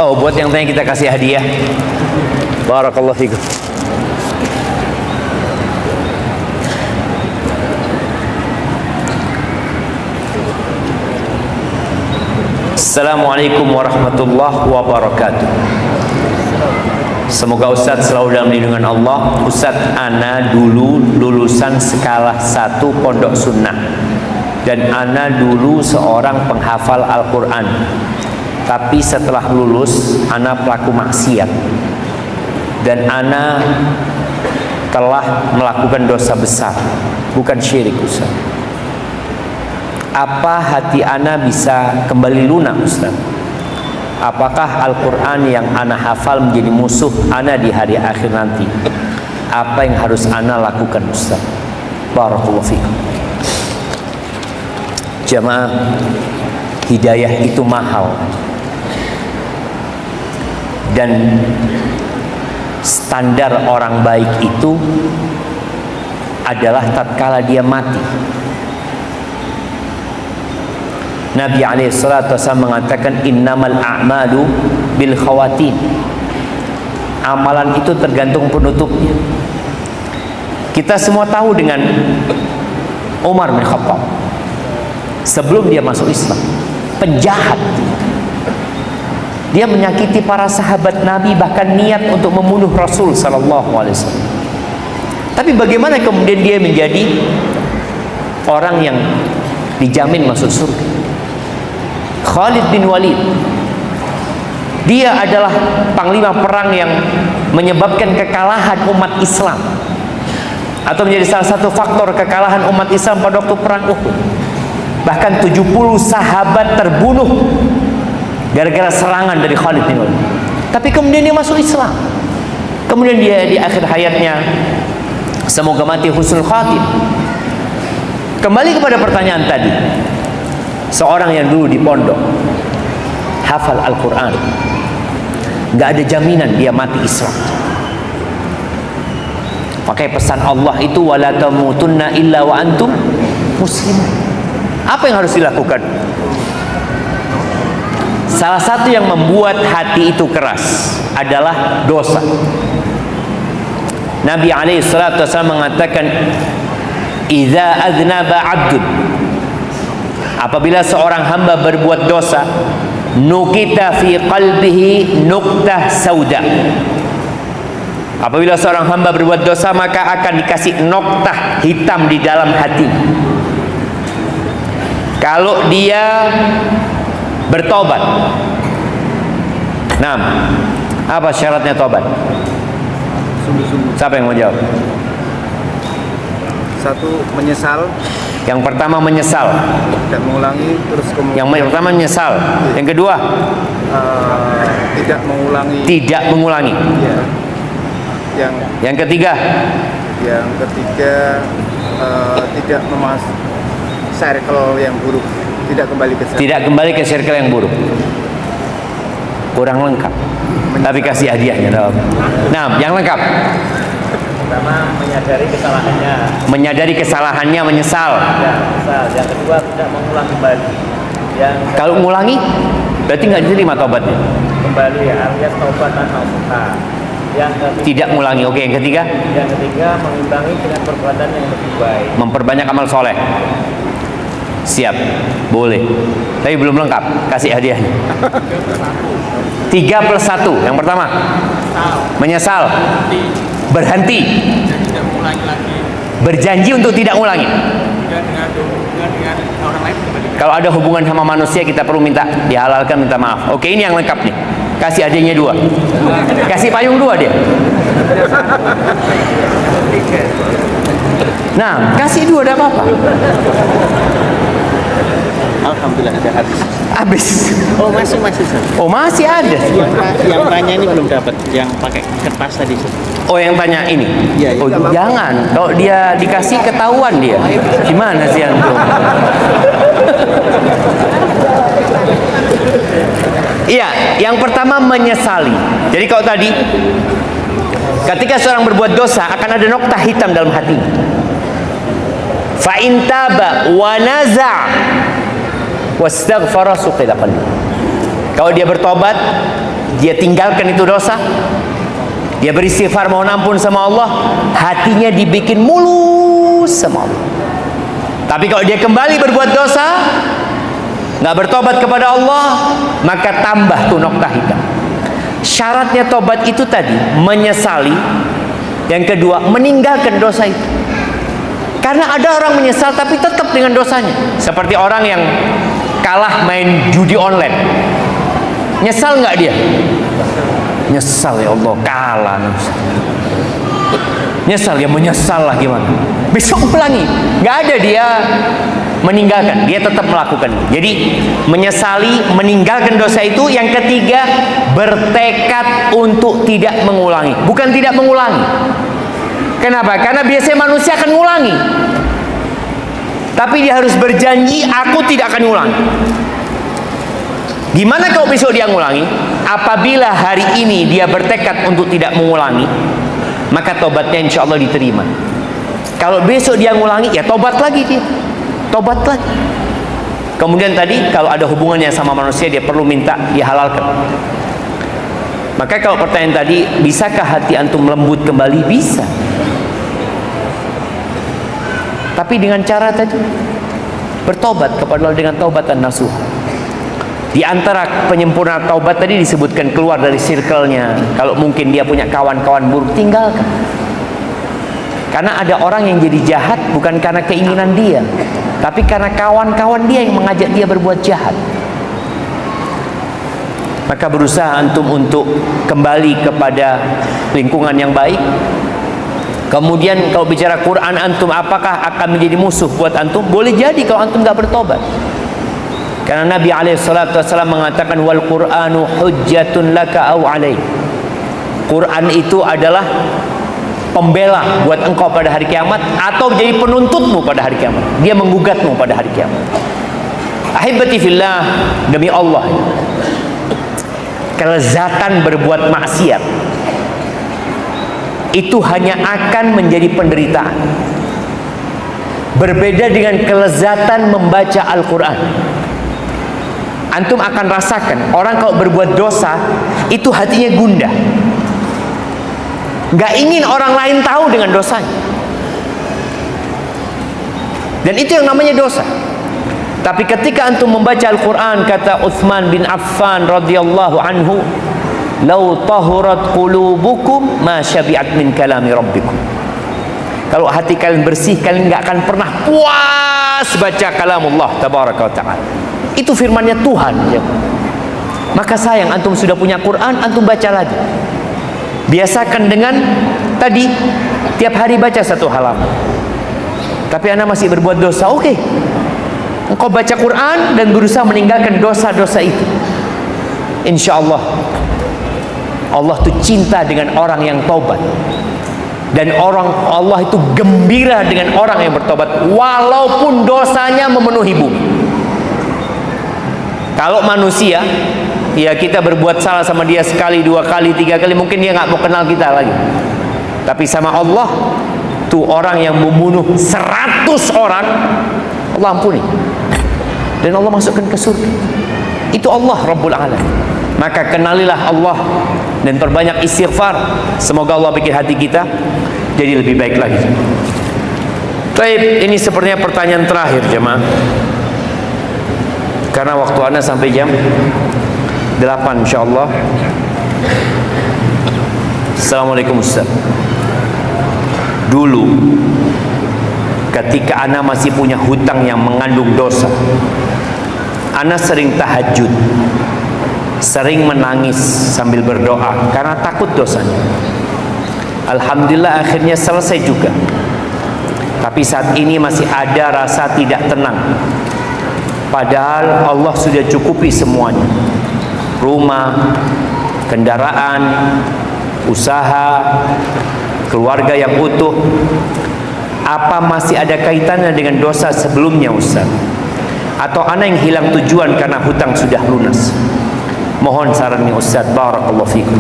Speaker 1: Oh, buat yang tanya kita kasih hadiah. Barakallahu fikum. Assalamualaikum warahmatullahi wabarakatuh. Semoga Ustadz selalu dalam lindungan Allah. Ustadz, ana dulu lulusan skala 1 pondok sunnah, dan ana dulu seorang penghafal Al-Quran. Tapi setelah lulus, ana pelaku maksiat, dan ana telah melakukan dosa besar, bukan syirik Ustaz. Apa hati ana bisa kembali lunak Ustaz? Apakah Al-Quran yang ana hafal menjadi musuh ana di hari akhir nanti? Apa yang harus ana lakukan Ustaz? Barakallahu fikum. Jamaah, hidayah itu mahal, dan standar orang baik itu adalah tatkala dia mati. Nabi SAW mengatakan innamal a'malu bil khawatim. Amalan itu tergantung penutupnya. Kita semua tahu dengan Umar bin Khattab sebelum dia masuk Islam, penjahat. Dia menyakiti para sahabat Nabi, bahkan niat untuk membunuh Rasul sallallahu alaihi wasallam. Tapi bagaimana kemudian dia menjadi orang yang dijamin masuk surga? Khalid bin Walid, dia adalah panglima perang yang menyebabkan kekalahan umat Islam, atau menjadi salah satu faktor kekalahan umat Islam pada waktu perang Uhud. Bahkan 70 sahabat terbunuh gara-gara serangan dari Khalid bin Walid. Tapi kemudian dia masuk Islam. Kemudian dia di akhir hayatnya semoga mati husnul khatim. Kembali kepada pertanyaan tadi, seorang yang dulu di pondok hafal Al-Quran, gak ada jaminan dia mati Islam. Pakai pesan Allah itu wala tamutunna illa wa antum muslimun. Apa yang harus dilakukan? Salah satu yang membuat hati itu keras adalah dosa. Nabi SAW mengatakan, "Idza aznaba 'abdun," apabila seorang hamba berbuat dosa, nukita fi qalbihi nuqtah sauda. Apabila seorang hamba berbuat dosa, maka akan dikasih noktah hitam di dalam hati. Kalau dia bertobat. Nah, apa syaratnya tobat?
Speaker 2: Sungguh-sungguh.
Speaker 1: Siapa yang mau jawab?
Speaker 2: Satu, menyesal,
Speaker 1: Yang pertama menyesal.
Speaker 2: tidak mengulangi, terus kemudian
Speaker 1: Yang pertama menyesal. Yang kedua
Speaker 2: tidak mengulangi.
Speaker 1: tidak mengulangi.
Speaker 2: Ya.
Speaker 1: Yang ketiga
Speaker 2: Yang ketiga tidak circle yang buruk, tidak kembali ke circle.
Speaker 1: tidak kembali ke circle yang buruk. Kurang lengkap. Tapi kasih hadiahnya dong. Nah, yang lengkap.
Speaker 4: Pertama, menyadari kesalahannya.
Speaker 1: Menyadari kesalahannya, menyesal.
Speaker 4: Ya, misal. Yang kedua, tidak mengulang kembali. Yang
Speaker 1: Kalau ngulangi, berarti nggak diterima tobatnya.
Speaker 4: kembali ya, alias taubatan nasuha. Yang ketiga,
Speaker 1: Tidak ngulangi. Oke, yang ketiga,
Speaker 4: mengimbangi dengan perbuatan yang lebih baik.
Speaker 1: memperbanyak amal soleh. Siap, boleh. Tapi belum lengkap. Kasih hadiahnya. 3+1. Yang pertama, menyesal, berhenti, berjanji untuk tidak ngulangi. Kalau ada hubungan sama manusia, kita perlu minta dihalalkan, minta maaf. Oke, ini yang lengkap nih. Kasih hadiahnya 2. Kasih payung 2 dia. Nah, kasih 2, ada apa-apa.
Speaker 4: Alhamdulillah ada habis.
Speaker 1: Habis.
Speaker 4: Oh masih.
Speaker 1: Oh, masih ada.
Speaker 4: Yang tanya ini belum dapat. Yang pakai kertas tadi.
Speaker 1: Oh, yang tanya ini.
Speaker 4: Iya, iya.
Speaker 1: Oh, jangan. Kalau dia dikasih ketahuan dia. Gimana sih antum? Iya, yang pertama menyesali. Jadi kalau tadi ketika seorang berbuat dosa akan ada noktah hitam dalam hatinya. Fa in taba wa naza' wastaghfara suqila qalbi. Kalau dia bertobat, dia tinggalkan itu dosa, dia beristighfar mohon ampun sama Allah, hatinya dibikin mulus sama Allah. Tapi kalau dia kembali berbuat dosa, nggak bertobat kepada Allah, maka tambah tuh noktah hitam. Syaratnya tobat itu tadi menyesali, yang kedua meninggalkan dosa itu. Karena ada orang menyesal tapi tetap dengan dosanya. Seperti orang yang kalah main judi online. Nyesal nggak dia? Nyesal, ya Allah, kalah. Nyesal, ya menyesal lah gimana? Besok ulangi. Nggak ada dia meninggalkan, dia tetap melakukan. Jadi menyesali, meninggalkan dosa itu. Yang ketiga, bertekad untuk tidak mengulangi. Bukan tidak mengulangi. Kenapa? Karena biasanya manusia akan ngulangi. Tapi dia harus berjanji, aku tidak akan ngulangi. Gimana kalau besok dia ngulangi? Apabila hari ini dia bertekad untuk tidak mengulangi, maka tobatnya insya Allah diterima. Kalau besok dia ngulangi, ya tobat lagi dia. Tobat lagi. Kemudian tadi, kalau ada hubungannya sama manusia, dia perlu minta dihalalkan. Maka kalau pertanyaan tadi, bisakah hati antum lembut kembali? Bisa. Tapi dengan cara tadi, bertobat kepada Allah dengan taubatan nasuh. Di antara penyempurna taubat tadi disebutkan keluar dari circle-nya. Kalau mungkin dia punya kawan-kawan buruk, tinggalkan. Karena ada orang yang jadi jahat bukan karena keinginan dia, tapi karena kawan-kawan dia yang mengajak dia berbuat jahat. Maka berusaha antum untuk kembali kepada lingkungan yang baik. Kemudian kalau bicara Quran antum, apakah akan menjadi musuh buat antum? Boleh jadi kalau antum nggak bertobat. Karena Nabi SAW mengatakan wal Quranu hujjatun laka au alaik. Quran itu adalah pembela buat engkau pada hari kiamat atau jadi penuntutmu pada hari kiamat. Dia menggugatmu pada hari kiamat. Ahibati fillah, demi Allah, kelezatan berbuat maksiat itu hanya akan menjadi penderitaan. Berbeda dengan kelezatan membaca Al-Quran. Antum akan rasakan orang kalau berbuat dosa itu hatinya gundah, gak ingin orang lain tahu dengan dosanya. Dan itu yang namanya dosa. Tapi ketika antum membaca Al-Quran, kata Utsman bin Affan radhiyallahu anhu, "Lau tahurat qulubukum ma syabi'at min kalami rabbikum." Kalau hati kalian bersih, kalian nggak akan pernah puas baca kalamullah tabaraka wa ta'ala. Itu firmannya Tuhan ya. Maka sayang, antum sudah punya Quran, antum baca lagi. Biasakan dengan tadi, tiap hari baca 1 halaman. Tapi anda masih berbuat dosa, oke. Engkau baca Quran dan berusaha meninggalkan dosa-dosa itu. Insya Allah, Allah itu cinta dengan orang yang taubat. Dan Allah itu gembira dengan orang yang bertobat, walaupun dosanya memenuhi bumi. Kalau manusia, ya kita berbuat salah sama dia sekali, 2 kali, 3 kali, mungkin dia nggak mau kenal kita lagi. Tapi sama Allah, tuh orang yang membunuh 100 orang, Allah ampuni. Dan Allah masukkan ke surga. Itu Allah Rabbul Alamin. Maka kenalilah Allah dan perbanyak istighfar. Semoga Allah bikin hati kita jadi lebih baik lagi. Baik, ini sepertinya pertanyaan terakhir jemaah. Karena waktu anda sampai jam 8 insyaallah. Assalamualaikum Ustaz. Dulu ketika ana masih punya hutang yang mengandung dosa, ana sering tahajud, sering menangis sambil berdoa karena takut dosanya. Alhamdulillah akhirnya selesai juga. Tapi saat ini masih ada rasa tidak tenang. Padahal Allah sudah cukupi semuanya. Rumah, kendaraan, usaha, keluarga yang utuh. Apa masih ada kaitannya dengan dosa sebelumnya Ustaz? Atau ana yang hilang tujuan karena hutang sudah lunas? Mohon sarannya Ustaz. Barakallahu fikum.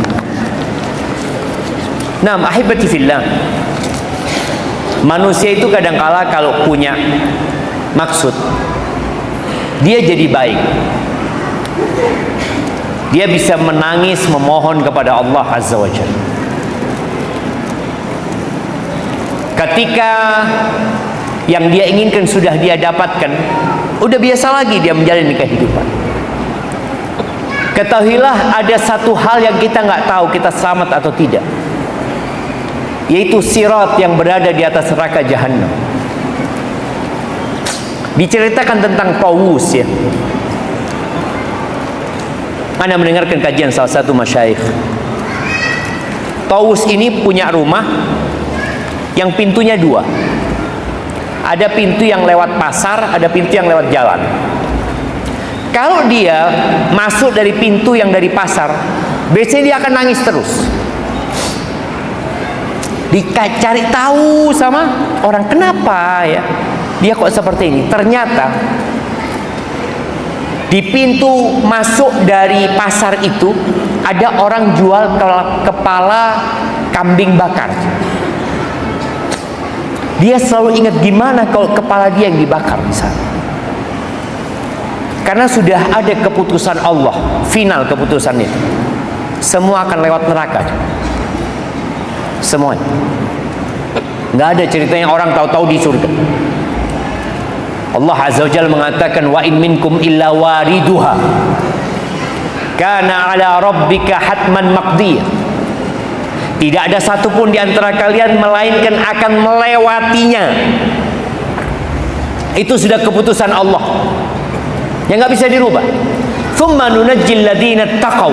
Speaker 1: Nah, ahibati fillah, manusia itu kadangkala kalau punya maksud, dia jadi baik. Dia bisa menangis memohon kepada Allah Azza wa Jalla. Ketika yang dia inginkan sudah dia dapatkan, udah biasa lagi dia menjalani kehidupan. Ketahuilah ada satu hal yang kita nggak tahu, kita selamat atau tidak, yaitu sirat yang berada di atas neraka Jahannam. Diceritakan tentang Tawus ya. Anda mendengarkan kajian salah satu masyayikh. Tawus ini punya rumah yang pintunya 2. Ada pintu yang lewat pasar, ada pintu yang lewat jalan. Kalau dia masuk dari pintu yang dari pasar, biasanya dia akan nangis terus. Dicari tahu sama orang, kenapa ya dia kok seperti ini. Ternyata di pintu masuk dari pasar itu ada orang jual kepala kambing bakar. Dia selalu ingat gimana kalau kepala dia yang dibakar di sana. Karena sudah ada keputusan Allah, final keputusan itu. Semua akan lewat neraka. Semuanya. Nggak ada ceritanya orang tahu-tahu di surga. Allah Azza wa Jalla mengatakan, wa in minkum illa wariduha kana ala rabbika hatman maqdiyah. Tidak ada satupun di antara kalian melainkan akan melewatinya. Itu sudah keputusan Allah yang nggak bisa dirubah. Tsumma nunajjil ladzina taqaw.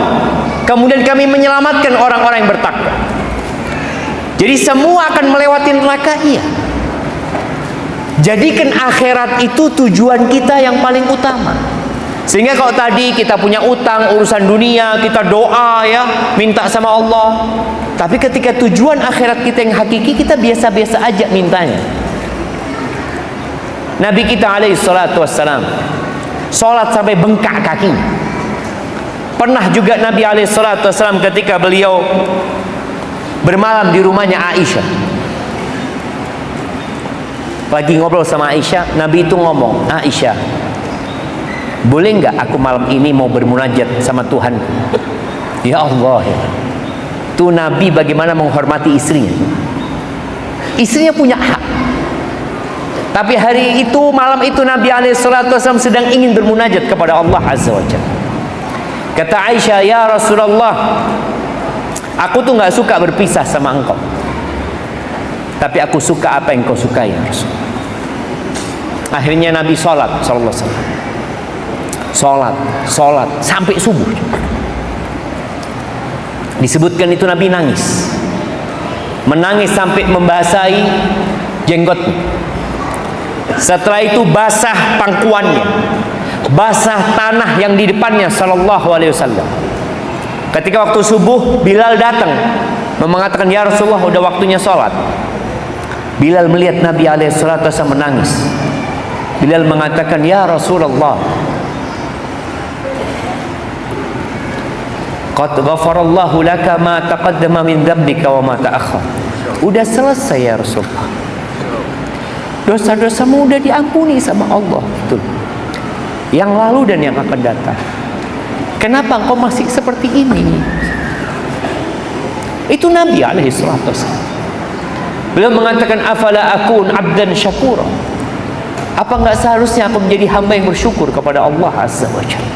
Speaker 1: Kemudian kami menyelamatkan orang-orang yang bertakwa. Jadi semua akan melewati neraka, iya. Jadikan akhirat itu tujuan kita yang paling utama. Sehingga kalau tadi kita punya utang, urusan dunia, kita doa ya, minta sama Allah. Tapi ketika tujuan akhirat kita yang hakiki, kita biasa-biasa aja mintanya. Nabi kita alaihi salatu wassalam sholat sampai bengkak kaki. Pernah juga Nabi alaihi salatu wassalam ketika beliau bermalam di rumahnya Aisyah, lagi ngobrol sama Aisyah, Nabi itu ngomong, Aisyah, boleh nggak aku malam ini mau bermunajat sama Tuhan? Ya Allah ya. Tuh Nabi bagaimana menghormati istrinya. Istrinya punya hak. Tapi hari itu, malam itu Nabi SAW sedang ingin bermunajat kepada Allah Azza wa Jalla. Kata Aisyah, ya Rasulullah, aku tuh nggak suka berpisah sama engkau. tapi aku suka apa yang kau sukai ya Rasul. Akhirnya Nabi sholat sallallahu alaihi wasallam. Sholat sampai subuh. Disebutkan itu Nabi nangis. Menangis sampai membasahi jenggotnya. Setelah itu basah pangkuannya, basah tanah yang di depannya sallallahu alaihi wasallam. Ketika waktu subuh, Bilal datang mengatakan, ya Rasulullah, udah waktunya sholat. Bilal melihat Nabi alaihi salatu wasallam menangis. Bilal mengatakan, ya Rasulullah, qad ghafarallahu laka ma taqaddama min dzambika wa ma ta'akhkhar. Udah selesai ya Rasulullah, dosa-dosamu udah diampuni sama Allah, betul, yang lalu dan yang akan datang. Kenapa engkau masih seperti ini? Itu Nabi alaihi salatu wasallam. Beliau mengatakan, afala akun abdan syakura. Apa enggak seharusnya aku menjadi hamba yang bersyukur kepada Allah azza wa jalla?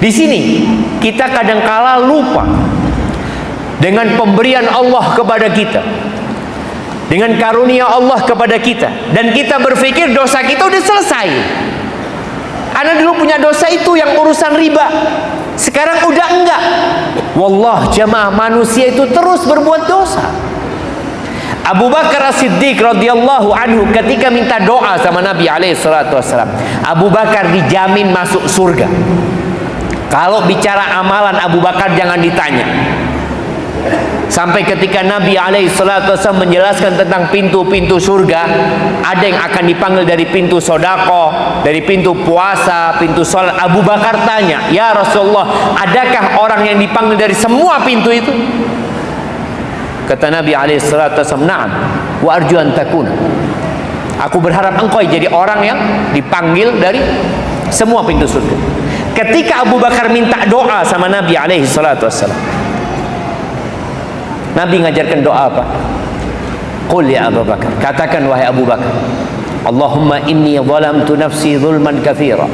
Speaker 1: Di sini kita kadangkala lupa dengan pemberian Allah kepada kita, dengan karunia Allah kepada kita, dan kita berpikir dosa kita udah selesai. Ana dulu punya dosa itu yang urusan riba, sekarang udah enggak. Wallah jamaah, manusia itu terus berbuat dosa. Abu Bakar As-Siddiq radhiyallahu anhu ketika minta doa sama Nabi alaihi salatu wasallam, Abu Bakar dijamin masuk surga. Kalau bicara amalan, Abu Bakar jangan ditanya. Sampai ketika Nabi alaihi salatu wasallam menjelaskan tentang pintu-pintu surga, ada yang akan dipanggil dari pintu sodako, dari pintu puasa, pintu sholat. Abu Bakar tanya, ya Rasulullah, adakah orang yang dipanggil dari semua pintu itu? Kata Nabi alaihi salatu wasallam, na'am, wa arju an takuna. Aku berharap engkau jadi orang yang dipanggil dari semua pintu surga. Ketika Abu Bakar minta doa sama Nabi alaihi salatu wassalam, Nabi ngajarkan doa apa? Qul ya Abu Bakar, katakan wahai Abu Bakar, Allahumma inni zalamtu nafsi zulman katsira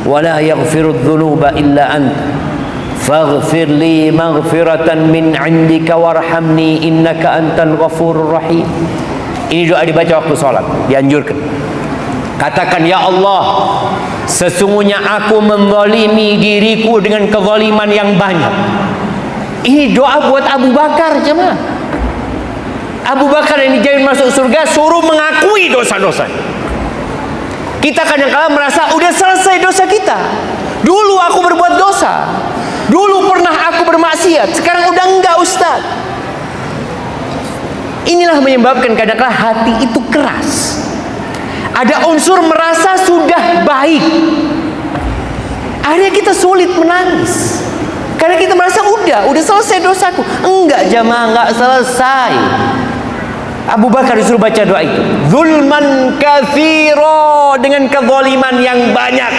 Speaker 1: wa la yaghfiru dzunuba illa anta faghfir li maghfiratan min 'indika warhamni innaka antal ghafurur rahim. Ini doa dibaca waktu salat, dianjurkan. Katakan, ya Allah, sesungguhnya aku menzalimi diriku dengan kezaliman yang banyak. Ini doa buat Abu Bakar jemaah. Abu Bakar yang dijamin masuk surga suruh mengakui dosa-dosa. Kita kadang-kala merasa udah selesai dosa kita. Dulu aku berbuat dosa, dulu pernah aku bermaksiat, sekarang udah enggak Ustaz. Inilah menyebabkan kadang-kala hati itu keras. Ada unsur merasa sudah baik, akhirnya kita sulit menangis karena kita merasa udah selesai dosaku. Enggak jamaah, enggak selesai. Abu Bakar disuruh baca doa itu, zulman katsira, dengan kezaliman yang banyak.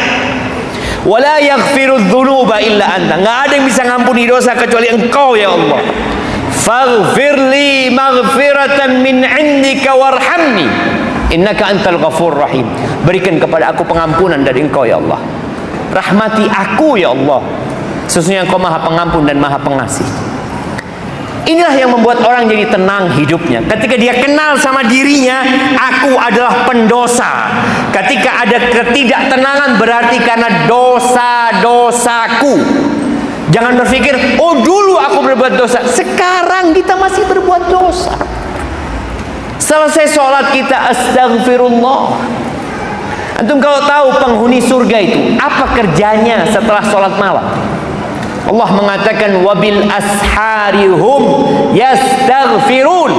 Speaker 1: Wala yaghfiru dzunuba illa anta, enggak ada yang bisa ngampuni dosa kecuali engkau ya Allah. Faghfirli maghfiratan min 'indika warhamni innaka antal ghafurur rahim. Berikan kepada aku pengampunan dari engkau ya Allah. Rahmati aku ya Allah, sesungguhnya engkau maha pengampun dan maha pengasih. Inilah yang membuat orang jadi tenang hidupnya. Ketika dia kenal sama dirinya, aku adalah pendosa. Ketika ada ketidaktenangan berarti karena dosa-dosaku. Jangan berpikir, oh dulu aku berbuat dosa, sekarang kita masih berbuat dosa. Selesai sholat kita astaghfirullah. Antum kalau tahu penghuni surga itu apa kerjanya setelah sholat malam? Allah mengatakan wabil asharihum yastaghfirun.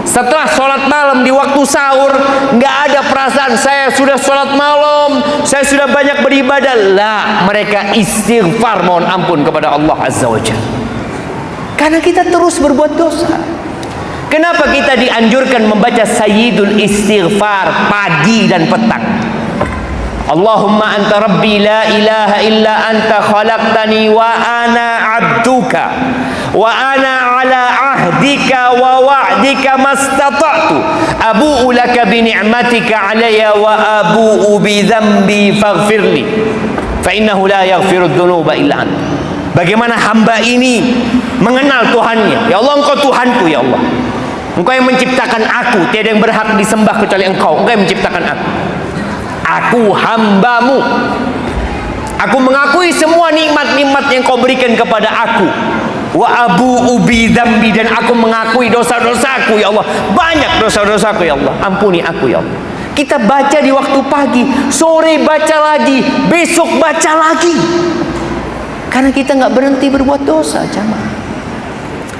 Speaker 1: Setelah sholat malam di waktu sahur, nggak ada perasaan saya sudah sholat malam, saya sudah banyak beribadah. Lah, mereka istighfar, mohon ampun kepada Allah azza wa jalla. Karena kita terus berbuat dosa. Kenapa kita dianjurkan membaca sayyidul istighfar pagi dan petang? Allahumma anta rabbi la ilaha illa anta khalaqtani wa ana abduka wa ana ala ahdika wa wa'dika mastata'tu abu'u laka bi ni'matika alayya wa abu'u bi dhanbi faghfirli fa innahu la yaghfiru dzunuba illa anta. Bagaimana hamba ini mengenal Tuhannya? Ya Allah, engkau Tuhanku ya Allah. Engkau yang menciptakan aku, tiada yang berhak disembah kecuali Engkau. Engkau yang menciptakan aku. Aku hambamu. Aku mengakui semua nikmat-nikmat yang Kau berikan kepada aku. Wa abu'u bi dzambi, dan aku mengakui dosa-dosaku ya Allah. Banyak dosa-dosaku ya Allah. Ampuni aku ya Allah. Kita baca di waktu pagi, sore baca lagi, besok baca lagi. Karena kita nggak berhenti berbuat dosa, jamaah.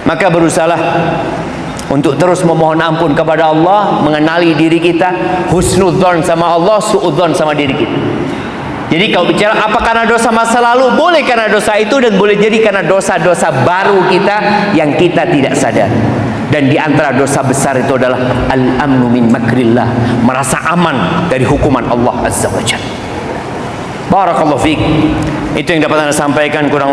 Speaker 1: Maka berusahalah untuk terus memohon ampun kepada Allah, mengenali diri kita, husnudzon sama Allah, suudzon sama diri kita. Jadi kalau bicara apa karena dosa masa lalu, boleh karena dosa itu, dan boleh jadi karena dosa-dosa baru kita yang kita tidak sadar. Dan di antara dosa besar itu adalah al-amnu min makrillah, merasa aman dari hukuman Allah Azza wa Jalla. Barakallahu fiik. Itu yang dapat Anda sampaikan, kurang lebih